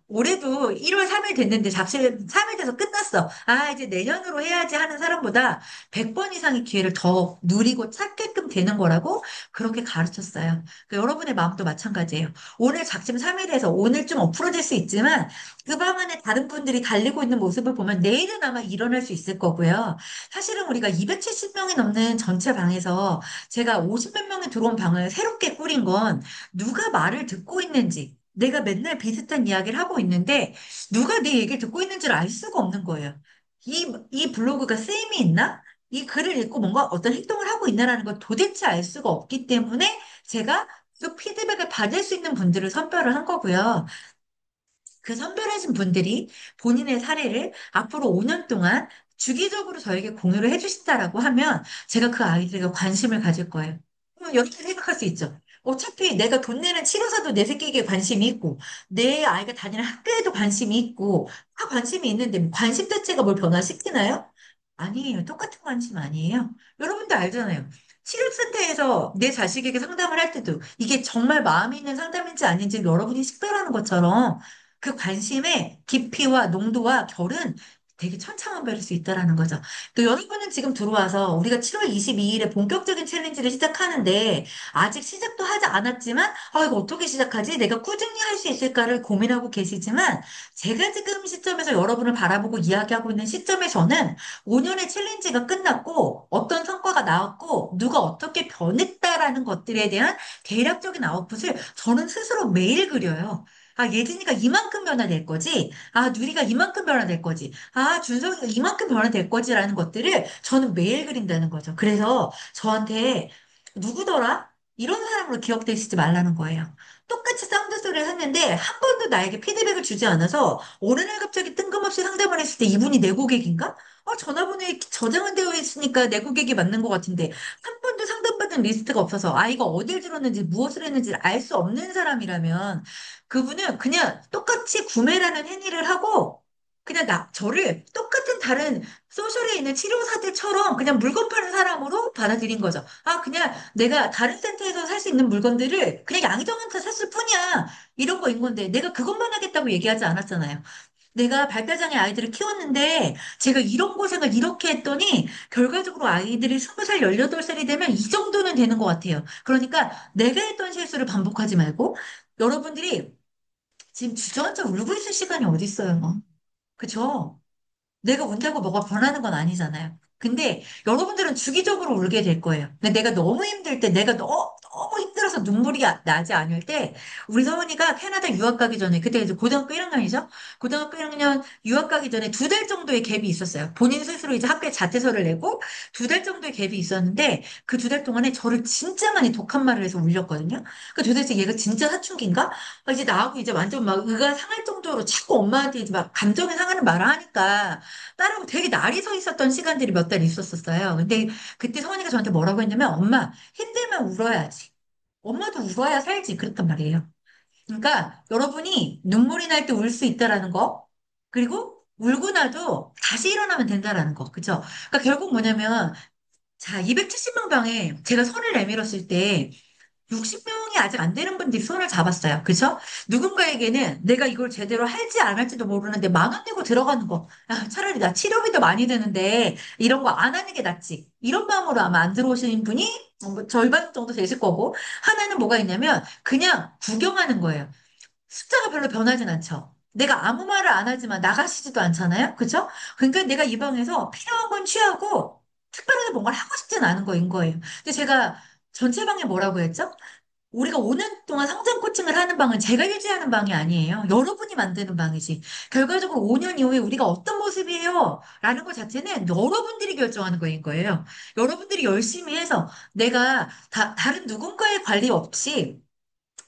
올해도 1월 3일 됐는데 잡실 3일 돼서 끝났어. 이제 내년으로 해야지 하는 사람보다 100번 이상의 기회를 더 누리고 찾게끔 되는 거라고 그렇게 가르쳤어요. 여러분의 마음도 마찬가지예요. 오늘 작심 3일에서 오늘 좀 엎으러질 수 있지만 그 방 안에 다른 분들이 달리고 있는 모습을 보면 내일은 아마 일어날 수 있을 거고요. 사실은 우리가 270명이 넘는 전체 방에서 제가 50몇 명이 들어온 방을 새롭게 꾸린 건 누가 말을 듣고 있는지, 내가 맨날 비슷한 이야기를 하고 있는데 누가 내 얘기를 듣고 있는지를 알 수가 없는 거예요. 이 블로그가 쓰임이 있나? 이 글을 읽고 뭔가 어떤 행동을 하고 있나라는 걸 도대체 알 수가 없기 때문에 제가 그 피드백을 받을 수 있는 분들을 선별을 한 거고요. 그 선별하신 분들이 본인의 사례를 앞으로 5년 동안 주기적으로 저에게 공유를 해주신다라고 하면 제가 그 아이들에게 관심을 가질 거예요. 이렇게 생각할 수 있죠. 어차피 내가 돈 내는 치료사도 내 새끼에게 관심이 있고, 내 아이가 다니는 학교에도 관심이 있고, 다 관심이 있는데 뭐 관심 자체가 뭘 변화시키나요? 아니에요. 똑같은 관심 아니에요. 여러분도 알잖아요. 치료센터에서 내 자식에게 상담을 할 때도 이게 정말 마음이 있는 상담인지 아닌지 여러분이 식별하는 것처럼 그 관심의 깊이와 농도와 결은 되게 천차만별일 수 있다라는 거죠. 또 여러분은 지금 들어와서 우리가 7월 22일에 본격적인 챌린지를 시작하는데 아직 시작도 하지 않았지만 이거 어떻게 시작하지? 내가 꾸준히 할 수 있을까를 고민하고 계시지만 제가 지금 시점에서 여러분을 바라보고 이야기하고 있는 시점에 저는 5년의 챌린지가 끝났고 어떤 성과가 나왔고 누가 어떻게 변했다라는 것들에 대한 대략적인 아웃풋을 저는 스스로 매일 그려요. 예진이가 이만큼 변화될 거지. 누리가 이만큼 변화될 거지. 준성이가 이만큼 변화될 거지라는 것들을 저는 매일 그린다는 거죠. 그래서 저한테 누구더라? 이런 사람으로 기억되시지 말라는 거예요. 똑같이 사운드 소리를 했는데 한 번도 나에게 피드백을 주지 않아서 어느 날 갑자기 뜬금없이 상담을 했을 때 이분이 내 고객인가? 전화번호에 저장은 되어 있으니까 내 고객이 맞는 것 같은데 한 번도 상담받은 리스트가 없어서 아이가 어딜 들었는지 무엇을 했는지 알 수 없는 사람이라면 그분은 그냥 똑같이 구매라는 행위를 하고 그냥 저를 똑같은 다른 소셜에 있는 치료사들처럼 그냥 물건 파는 사람으로 받아들인 거죠. 그냥 내가 다른 센터에서 살 수 있는 물건들을 그냥 양정한테 샀을 뿐이야. 이런 거인 건데 내가 그것만 하겠다고 얘기하지 않았잖아요. 내가 발달장애 아이들을 키웠는데 제가 이런 고생을 이렇게 했더니 결과적으로 아이들이 20살, 18살이 되면 이 정도는 되는 것 같아요. 그러니까 내가 했던 실수를 반복하지 말고 여러분들이 지금 주저앉아 울고 있을 시간이 어디 있어요. 그죠? 내가 운다고 뭐가 변하는 건 아니잖아요. 근데 여러분들은 주기적으로 울게 될 거예요. 근데 내가 너무 힘들 때, 내가 너무 힘들어서 눈물이 나지 않을 때, 우리 서은이가 캐나다 유학 가기 전에, 그때 이제 고등학교 1학년이죠? 고등학교 1학년 유학 가기 전에 2달 정도의 갭이 있었어요. 본인 스스로 이제 학교에 자퇴서를 내고 2달 정도의 갭이 있었는데, 그 2달 동안에 저를 진짜 많이 독한 말을 해서 울렸거든요. 도대체 얘가 진짜 사춘기인가? 이제 나하고 이제 완전 막 의가 상할 정도로 자꾸 엄마한테 이제 막 감정이 상하는 말을 하니까, 딸하고 되게 날이 서 있었던 시간들이 몇 달 있었었어요. 근데 그때 서원이가 저한테 뭐라고 했냐면, 엄마, 힘들면 울어야지. 엄마도 울어야 살지. 그랬단 말이에요. 그러니까 여러분이 눈물이 날 때 울 수 있다라는 거, 그리고 울고 나도 다시 일어나면 된다라는 거. 그죠? 그러니까 결국 뭐냐면, 자, 270명 방에 제가 손을 내밀었을 때, 60명이 아직 안 되는 분들이 손을 잡았어요. 그죠? 누군가에게는 내가 이걸 제대로 할지 안 할지도 모르는데 10,000원 내고 들어가는 거. 차라리 나 치료비도 많이 드는데 이런 거 안 하는 게 낫지. 이런 마음으로 아마 안 들어오시는 분이 뭐 절반 정도 되실 거고 하나는 뭐가 있냐면 그냥 구경하는 거예요. 숫자가 별로 변하진 않죠. 내가 아무 말을 안 하지만 나가시지도 않잖아요. 그죠? 그러니까 내가 이 방에서 필요한 건 취하고 특별하게 뭔가를 하고 싶진 않은 거인 거예요. 근데 제가 전체 방에 뭐라고 했죠? 우리가 5년 동안 성장 코칭을 하는 방은 제가 유지하는 방이 아니에요. 여러분이 만드는 방이지. 결과적으로 5년 이후에 우리가 어떤 모습이에요? 라는 것 자체는 여러분들이 결정하는 거인 거예요. 여러분들이 열심히 해서 내가 다른 누군가의 관리 없이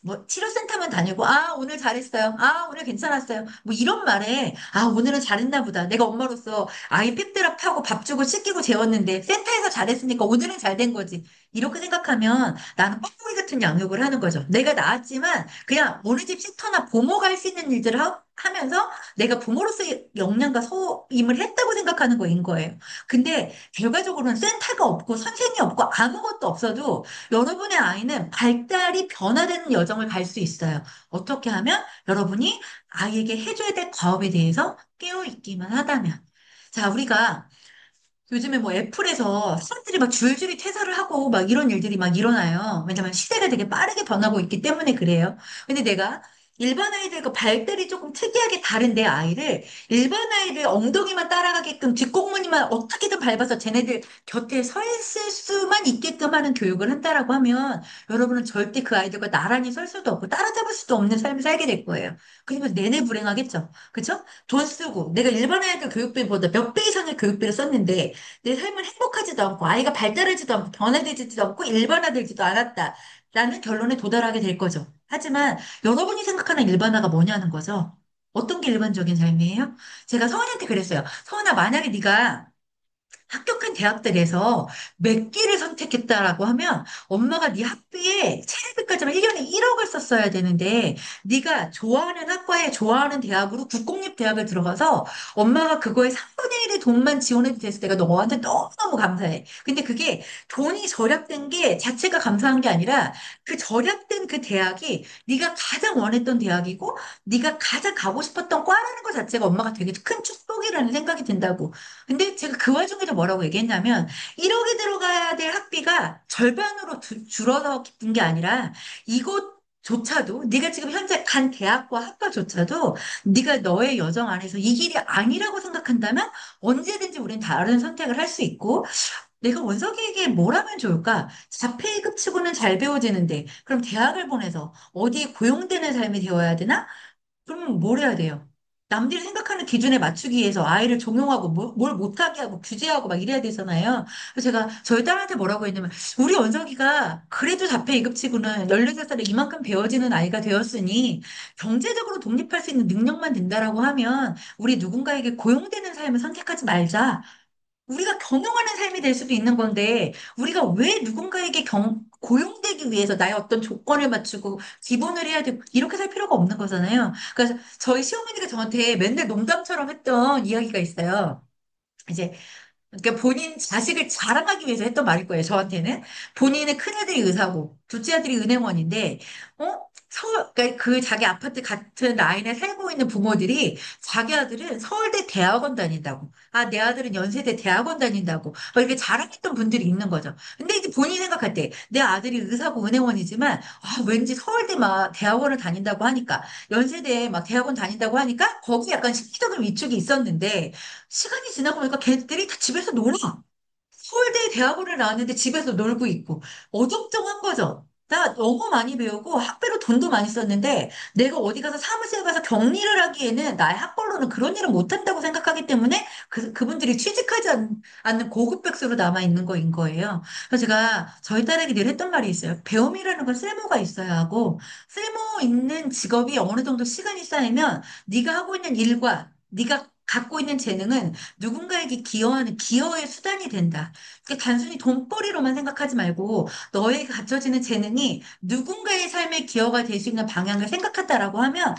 뭐 치료센터만 다니고 오늘 잘했어요. 오늘 괜찮았어요. 뭐 이런 말에 오늘은 잘했나 보다. 내가 엄마로서 아이 픽드랍 하고 밥 주고 씻기고 재웠는데 센터에서 잘했으니까 오늘은 잘 된 거지. 이렇게 생각하면 나는 뻐꾸기 같은 양육을 하는 거죠. 내가 낳았지만 그냥 어느 집 시터나 보모가 할 수 있는 일들을 하면서 내가 부모로서의 역량과 소임을 했다고 생각하는 거인 거예요. 근데 결과적으로는 센터가 없고 선생님이 없고 아무것도 없어도 여러분의 아이는 발달이 변화되는 여정을 갈 수 있어요. 어떻게 하면 여러분이 아이에게 해줘야 될 과업에 대해서 깨어있기만 하다면. 자, 우리가 요즘에 뭐 애플에서 사람들이 막 줄줄이 퇴사를 하고 막 이런 일들이 막 일어나요. 왜냐면 시대가 되게 빠르게 변하고 있기 때문에 그래요. 근데 내가 일반 아이들과 발달이 조금 특이하게 다른 내 아이를 일반 아이를 엉덩이만 따라가게끔 뒷공무니만 어떻게든 밟아서 쟤네들 곁에 서 있을 수만 있게끔 하는 교육을 한다라고 하면 여러분은 절대 그 아이들과 나란히 설 수도 없고 따라잡을 수도 없는 삶을 살게 될 거예요. 그러면 내내 불행하겠죠. 그죠? 돈 쓰고 내가 일반 아이들 교육비보다 몇 배 이상의 교육비를 썼는데 내 삶은 행복하지도 않고 아이가 발달하지도 않고 변화되지도 않고 일반화되지도 않았다. 라는 결론에 도달하게 될 거죠. 하지만 여러분이 생각하는 일반화가 뭐냐는 거죠. 어떤 게 일반적인 삶이에요? 제가 서은이한테 그랬어요. 서은아, 만약에 네가 합격한 대학들에서 몇 개를 선택했다라고 하면 엄마가 네 학비에 체력비까지만 1년에 1억을 썼어야 되는데 네가 좋아하는 학과에 좋아하는 대학으로 국공립 대학을 들어가서 엄마가 그거에 3분의 1의 돈만 지원해도 됐을 때가 너한테 너무너무 감사해. 근데 그게 돈이 절약된 게 자체가 감사한 게 아니라 그 절약된 그 대학이 네가 가장 원했던 대학이고 네가 가장 가고 싶었던 과라는 것 자체가 엄마가 되게 큰 축복이라는 생각이 든다고. 근데 제가 그 와중에도 뭐라고 얘기했냐면 1억이 들어가야 될 학비가 절반으로 줄어서 기쁜 게 아니라 이곳조차도 네가 지금 현재 간 대학과 학과조차도 네가 너의 여정 안에서 이 길이 아니라고 생각한다면 언제든지 우린 다른 선택을 할 수 있고 내가 원석이에게 뭘 하면 좋을까? 자폐급 치고는 잘 배워지는데 그럼 대학을 보내서 어디에 고용되는 삶이 되어야 되나? 그럼 뭘 해야 돼요? 남들이 생각하는 기준에 맞추기 위해서 아이를 종용하고 뭘 못하게 하고 규제하고 막 이래야 되잖아요. 그래서 제가 저희 딸한테 뭐라고 했냐면 우리 원석이가 그래도 자폐 2급치고는 16살에 이만큼 배워지는 아이가 되었으니 경제적으로 독립할 수 있는 능력만 된다라고 하면 우리 누군가에게 고용되는 삶을 선택하지 말자. 우리가 경영하는 삶이 될 수도 있는 건데, 우리가 왜 누군가에게 고용되기 위해서 나의 어떤 조건을 맞추고 기본을 해야 되고, 이렇게 살 필요가 없는 거잖아요. 그래서 저희 시어머니가 저한테 맨날 농담처럼 했던 이야기가 있어요. 이제 그러니까 본인 자식을 자랑하기 위해서 했던 말일 거예요, 저한테는. 본인의 큰아들이 의사고, 둘째 아들이 은행원인데, 그러니까 그 자기 아파트 같은 라인에 살고 있는 부모들이 자기 아들은 서울대 대학원 다닌다고. 아, 내 아들은 연세대 대학원 다닌다고. 막 이렇게 자랑했던 분들이 있는 거죠. 근데 이제 본인이 생각할 때, 내 아들이 의사고 은행원이지만, 아, 왠지 서울대 막 대학원을 다닌다고 하니까, 연세대 막 대학원 다닌다고 하니까, 거기 약간 심리적인 위축이 있었는데, 시간이 지나고 보니까 걔들이 다 집에서 놀아. 서울대 대학원을 나왔는데 집에서 놀고 있고 어정쩡한 거죠. 나 너무 많이 배우고 학비로 돈도 많이 썼는데 내가 어디 가서 사무실 가서 격리를 하기에는 나의 학벌로는 그런 일을 못한다고 생각하기 때문에 그분들이 취직하지 않는 고급 백수로 남아 있는 거인 거예요. 그래서 제가 저희 딸에게 늘 했던 말이 있어요. 배움이라는 건 쓸모가 있어야 하고 쓸모 있는 직업이 어느 정도 시간이 쌓이면 네가 하고 있는 일과 네가 갖고 있는 재능은 누군가에게 기여하는 기여의 수단이 된다. 그러니까 단순히 돈벌이로만 생각하지 말고 너에게 갖춰지는 재능이 누군가의 삶에 기여가 될 수 있는 방향을 생각한다라고 하면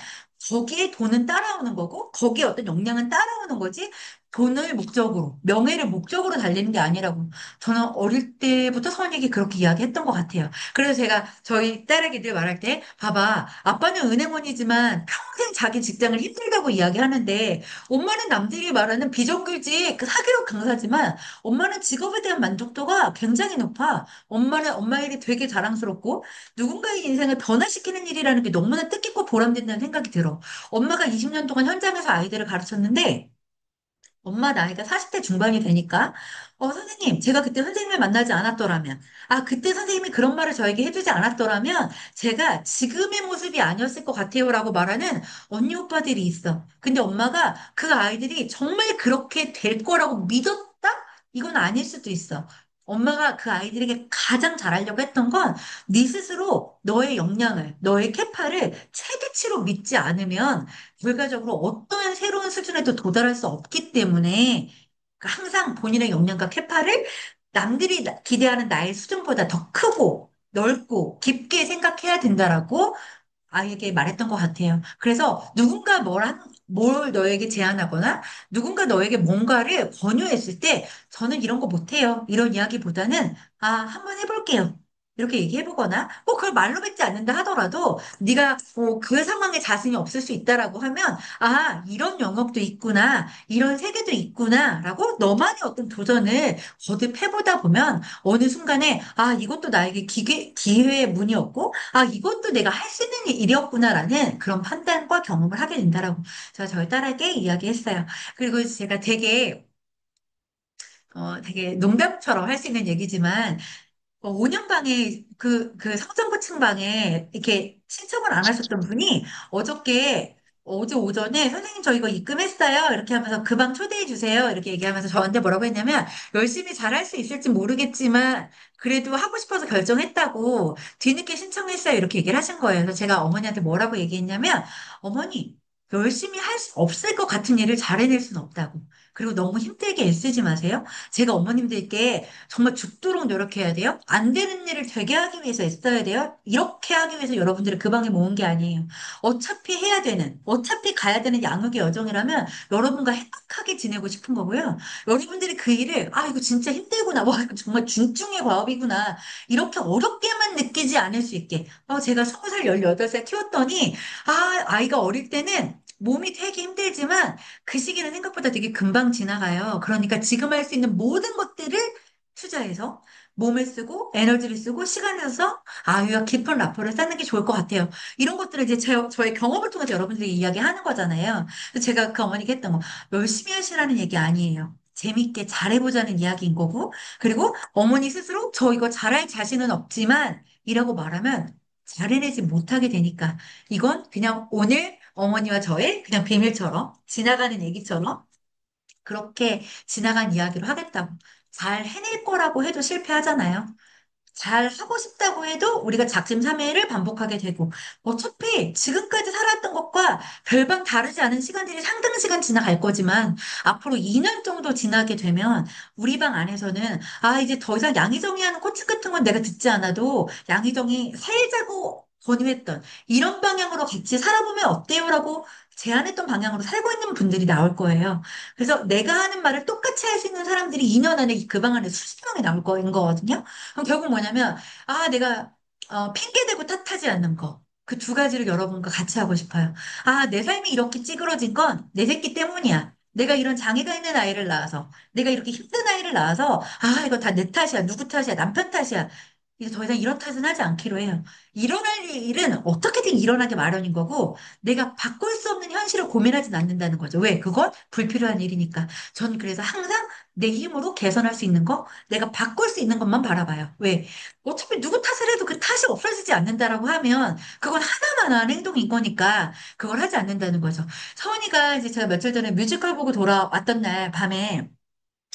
거기에 돈은 따라오는 거고 거기에 어떤 역량은 따라오는 거지 돈을 목적으로 명예를 목적으로 달리는 게 아니라고 저는 어릴 때부터 선생님이 그렇게 이야기했던 것 같아요. 그래서 제가 저희 딸에게 늘 말할 때 봐봐 아빠는 은행원이지만 평생 자기 직장을 힘들다고 이야기하는데 엄마는 남들이 말하는 비정규직 그 사교육 강사지만 엄마는 직업에 대한 만족도가 굉장히 높아. 엄마는 엄마 일이 되게 자랑스럽고 누군가의 인생을 변화시키는 일이라는 게 너무나 뜻깊고 보람된다는 생각이 들어. 엄마가 20년 동안 현장에서 아이들을 가르쳤는데 엄마 나이가 40대 중반이 되니까, 선생님, 제가 그때 선생님을 만나지 않았더라면, 아, 그때 선생님이 그런 말을 저에게 해주지 않았더라면, 제가 지금의 모습이 아니었을 것 같아요라고 말하는 언니 오빠들이 있어. 근데 엄마가 그 아이들이 정말 그렇게 될 거라고 믿었다? 이건 아닐 수도 있어. 엄마가 그 아이들에게 가장 잘하려고 했던 건 네 스스로 너의 역량을, 너의 캐파를 최대치로 믿지 않으면 결과적으로 어떠한 새로운 수준에도 도달할 수 없기 때문에 항상 본인의 역량과 캐파를 남들이 기대하는 나의 수준보다 더 크고 넓고 깊게 생각해야 된다라고 아이에게 말했던 것 같아요. 그래서 누군가 뭘 너에게 제안하거나 누군가 너에게 뭔가를 권유했을 때 저는 이런 거 못해요. 이런 이야기보다는 한번 해볼게요. 이렇게 얘기해보거나 꼭 그걸 말로 뱉지 않는다 하더라도 네가 그 상황에 자신이 없을 수 있다라고 하면 이런 영역도 있구나. 이런 세계도 있구나라고 너만의 어떤 도전을 거듭해보다 보면 어느 순간에 이것도 나에게 기회의 문이었고 이것도 내가 할 수 있는 일이었구나라는 그런 판단과 경험을 하게 된다라고 제가 저희 딸에게 이야기했어요. 그리고 제가 되게 농담처럼 할 수 있는 얘기지만, 5년방에 그 성장고층방에 이렇게 신청을 안 하셨던 분이 어제 오전에 선생님 저 이거 입금했어요. 이렇게 하면서 그 방 초대해 주세요. 이렇게 얘기하면서 저한테 뭐라고 했냐면 열심히 잘할 수 있을지 모르겠지만 그래도 하고 싶어서 결정했다고 뒤늦게 신청했어요. 이렇게 얘기를 하신 거예요. 그래서 제가 어머니한테 뭐라고 얘기했냐면 어머니 열심히 할 수 없을 것 같은 일을 잘 해낼 수는 없다고. 그리고 너무 힘들게 애쓰지 마세요. 제가 어머님들께 정말 죽도록 노력해야 돼요. 안 되는 일을 되게 하기 위해서 애써야 돼요. 이렇게 하기 위해서 여러분들을 그 방에 모은 게 아니에요. 어차피 가야 되는 양육의 여정이라면 여러분과 행복하게 지내고 싶은 거고요. 여러분들이 그 일을, 아, 이거 진짜 힘들구나. 와, 이거 정말 중증의 과업이구나. 이렇게 어렵게만 느끼지 않을 수 있게. 제가 20살, 18살 키웠더니, 아이가 어릴 때는 몸이 되게 힘들지만 그 시기는 생각보다 되게 금방 지나가요. 그러니까 지금 할 수 있는 모든 것들을 투자해서 몸을 쓰고 에너지를 쓰고 시간을 써서 아유와 깊은 라포를 쌓는 게 좋을 것 같아요. 이런 것들을 이제 저의 경험을 통해서 여러분들이 이야기하는 거잖아요. 그래서 제가 그 어머니가 했던 거 열심히 하시라는 얘기 아니에요. 재밌게 잘해보자는 이야기인 거고 그리고 어머니 스스로 저 이거 잘할 자신은 없지만 이라고 말하면 잘해내지 못하게 되니까 이건 그냥 오늘 어머니와 저의 그냥 비밀처럼 지나가는 얘기처럼 그렇게 지나간 이야기로 하겠다고. 잘 해낼 거라고 해도 실패하잖아요. 잘 하고 싶다고 해도 우리가 작심삼일을 반복하게 되고 어차피 지금까지 살았던 것과 별반 다르지 않은 시간들이 상당 시간 지나갈 거지만 앞으로 2년 정도 지나게 되면 우리 방 안에서는 이제 더 이상 양희정이 하는 코치 같은 건 내가 듣지 않아도 양희정이 살자고 권유했던 이런 방향으로 같이 살아보면 어때요라고 제안했던 방향으로 살고 있는 분들이 나올 거예요. 그래서 내가 하는 말을 똑같이 할 수 있는 사람들이 2년 안에 그 방 안에 수십 명이 나올 거인 거거든요. 그럼 결국 뭐냐면, 내가, 핑계대고 탓하지 않는 거. 그 두 가지를 여러분과 같이 하고 싶어요. 내 삶이 이렇게 찌그러진 건 내 새끼 때문이야. 내가 이런 장애가 있는 아이를 낳아서, 내가 이렇게 힘든 아이를 낳아서, 이거 다 내 탓이야. 누구 탓이야. 남편 탓이야. 이제 더 이상 이런 탓은 하지 않기로 해요. 일어날 일은 어떻게든 일어나게 마련인 거고, 내가 바꿀 수 없는 현실을 고민하진 않는다는 거죠. 왜? 그건 불필요한 일이니까. 전 그래서 항상 내 힘으로 개선할 수 있는 거, 내가 바꿀 수 있는 것만 바라봐요. 왜? 어차피 누구 탓을 해도 그 탓이 없어지지 않는다라고 하면 그건 하나만 한 행동인 거니까 그걸 하지 않는다는 거죠. 서은이가 이제 제가 며칠 전에 뮤지컬 보고 돌아왔던 날 밤에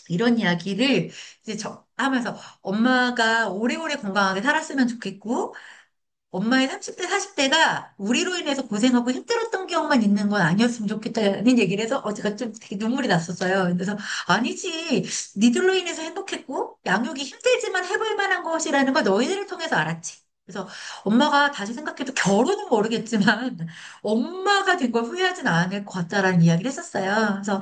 이런 이야기를 이제 하면서 엄마가 오래오래 건강하게 살았으면 좋겠고 엄마의 30대, 40대가 우리로 인해서 고생하고 힘들었던 기억만 있는 건 아니었으면 좋겠다는 얘기를 해서 제가 좀 되게 눈물이 났었어요. 그래서 아니지. 니들로 인해서 행복했고 양육이 힘들지만 해볼 만한 것이라는 걸 너희들을 통해서 알았지. 그래서 엄마가 다시 생각해도 결혼은 모르겠지만 엄마가 된 걸 후회하진 않을 것 같다라는 이야기를 했었어요. 그래서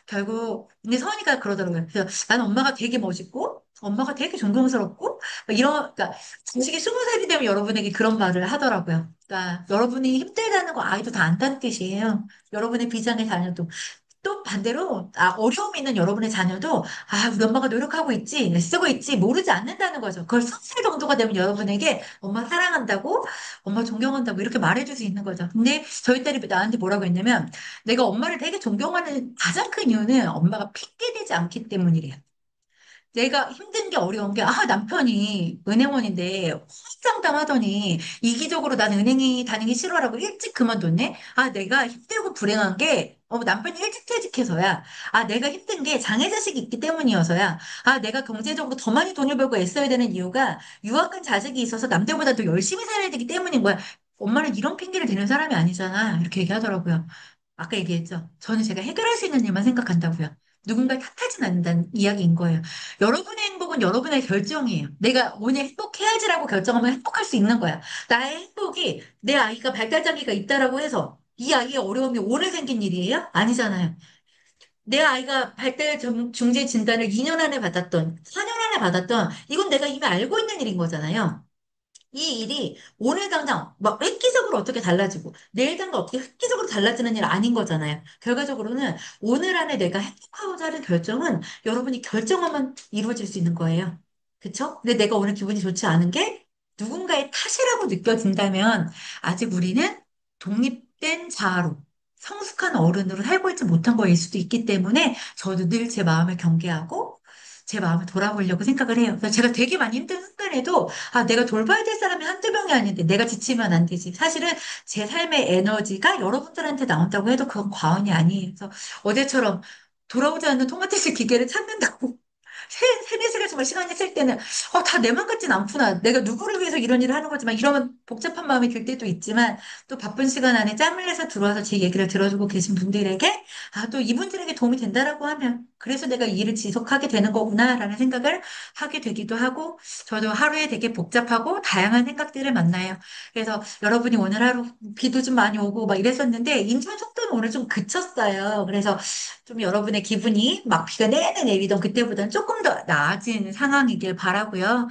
결국 근데 서은이가 그러더라고요. 그래서 나는 엄마가 되게 멋있고 엄마가 되게 존경스럽고 그러니까 자식이 20살이 되면 여러분에게 그런 말을 하더라고요. 그러니까 여러분이 힘들다는 거 아이도 다 안다는 뜻이에요. 여러분의 비장의 자녀도. 또 반대로 어려움이 있는 여러분의 자녀도 우리 엄마가 노력하고 있지 쓰고 있지 모르지 않는다는 거죠. 그걸 20살 정도가 되면 여러분에게 엄마 사랑한다고 엄마 존경한다고 이렇게 말해줄 수 있는 거죠. 근데 저희 딸이 나한테 뭐라고 했냐면 내가 엄마를 되게 존경하는 가장 큰 이유는 엄마가 핑계대지 않기 때문이래요. 내가 힘든 게 어려운 게, 남편이 은행원인데 화장담하더니 이기적으로 난 은행이 다니기 싫어라고 일찍 그만뒀네? 내가 힘들고 불행한 게, 남편이 일찍 퇴직해서야. 내가 힘든 게 장애 자식이 있기 때문이어서야. 내가 경제적으로 더 많이 돈을 벌고 애써야 되는 이유가 유학간 자식이 있어서 남들보다 더 열심히 살아야 되기 때문인 거야. 엄마는 이런 핑계를 대는 사람이 아니잖아. 이렇게 얘기하더라고요. 아까 얘기했죠. 저는 제가 해결할 수 있는 일만 생각한다고요. 누군가를 탓하진 않는다는 이야기인 거예요. 여러분의 행복은 여러분의 결정이에요. 내가 오늘 행복해야지라고 결정하면 행복할 수 있는 거야. 나의 행복이 내 아이가 발달장애가 있다라고 해서 이 아이의 어려움이 오늘 생긴 일이에요? 아니잖아요. 내 아이가 중재 진단을 2년 안에 받았던, 4년 안에 받았던, 이건 내가 이미 알고 있는 일인 거잖아요. 이 일이 오늘 당장 막 획기적으로 어떻게 달라지고 내일 당장 어떻게 획기적으로 달라지는 일 아닌 거잖아요. 결과적으로는 오늘 안에 내가 행복하고자 하는 결정은 여러분이 결정하면 이루어질 수 있는 거예요. 그쵸? 근데 내가 오늘 기분이 좋지 않은 게 누군가의 탓이라고 느껴진다면 아직 우리는 독립된 자아로 성숙한 어른으로 살고 있지 못한 거일 수도 있기 때문에 저도 늘 제 마음을 경계하고 제 마음을 돌아보려고 생각을 해요. 그래서 제가 되게 많이 힘든 순간에도 내가 돌봐야 될 사람이 한두 명이 아닌데 내가 지치면 안 되지. 사실은 제 삶의 에너지가 여러분들한테 나온다고 해도 그건 과언이 아니에요. 그래서 어제처럼 돌아오지 않는 토마티스 기계를 찾는다고 세네 시간 정말 시간이 쓸 때는, 다 내 맘 같진 않구나. 내가 누구를 위해서 이런 일을 하는 거지만, 이러면 복잡한 마음이 들 때도 있지만, 또 바쁜 시간 안에 짬을 내서 들어와서 제 얘기를 들어주고 계신 분들에게, 또 이분들에게 도움이 된다라고 하면, 그래서 내가 이 일을 지속하게 되는 거구나라는 생각을 하게 되기도 하고, 저도 하루에 되게 복잡하고 다양한 생각들을 만나요. 그래서 여러분이 오늘 하루 비도 좀 많이 오고 막 이랬었는데, 인천 속도는 오늘 좀 그쳤어요. 그래서 좀 여러분의 기분이 막 비가 내내 내리던 그때보다는 조금 더 나아진 상황이길 바라고요.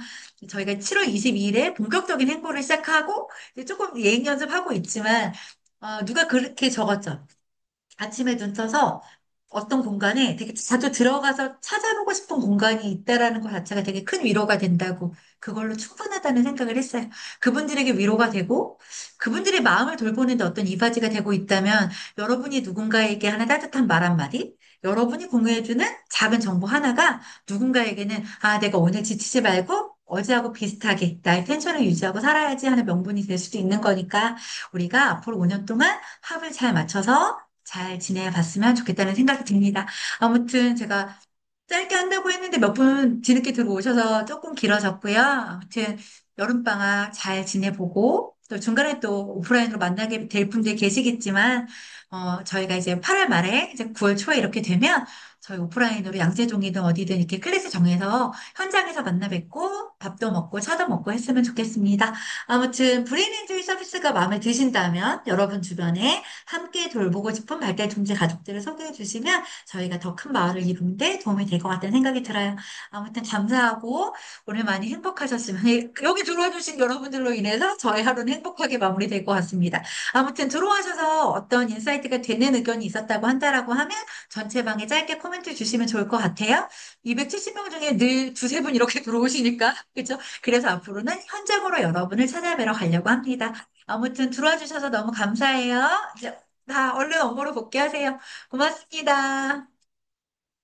저희가 7월 22일에 본격적인 행보를 시작하고 이제 조금 예행 연습하고 있지만 누가 그렇게 적었죠. 아침에 눈 떠서 어떤 공간에 되게 자주 들어가서 찾아보고 싶은 공간이 있다라는 것 자체가 되게 큰 위로가 된다고 그걸로 충분하다는 생각을 했어요. 그분들에게 위로가 되고 그분들의 마음을 돌보는데 어떤 이바지가 되고 있다면 여러분이 누군가에게 하는 따뜻한 말 한마디, 여러분이 공유해주는 작은 정보 하나가 누군가에게는 내가 오늘 지치지 말고 어제하고 비슷하게 나의 텐션을 유지하고 살아야지 하는 명분이 될 수도 있는 거니까 우리가 앞으로 5년 동안 합을 잘 맞춰서 잘 지내봤으면 좋겠다는 생각이 듭니다. 아무튼 제가 짧게 한다고 했는데 몇 분 뒤늦게 들어오셔서 조금 길어졌고요. 아무튼 여름방학 잘 지내보고 또 중간에 또 오프라인으로 만나게 될 분들 계시겠지만 저희가 이제 8월 말에 이제 9월 초에 이렇게 되면 저희 오프라인으로 양재동이든 어디든 이렇게 클래스 정해서 현장에서 만나 뵙고 밥도 먹고 차도 먹고 했으면 좋겠습니다. 아무튼 브레인엔조이 서비스가 마음에 드신다면 여러분 주변에 함께 돌보고 싶은 발달 중지 가족들을 소개해 주시면 저희가 더 큰 마을을 이루는데 도움이 될 것 같다는 생각이 들어요. 아무튼 감사하고 오늘 많이 행복하셨으면 여기 들어와 주신 여러분들로 인해서 저희 하루는 행복하게 마무리될 것 같습니다. 아무튼 들어와셔서 어떤 인사이트가 되는 의견이 있었다고 한다라고 하면 전체 방에 짧게 코멘트 주시면 좋을 것 같아요. 270명 중에 늘 두세 분 이렇게 들어오시니까 그렇죠? 그래서 앞으로는 현장으로 여러분을 찾아뵈러 가려고 합니다. 아무튼 들어와 주셔서 너무 감사해요. 이제 다 얼른 업무로 복귀하세요. 고맙습니다.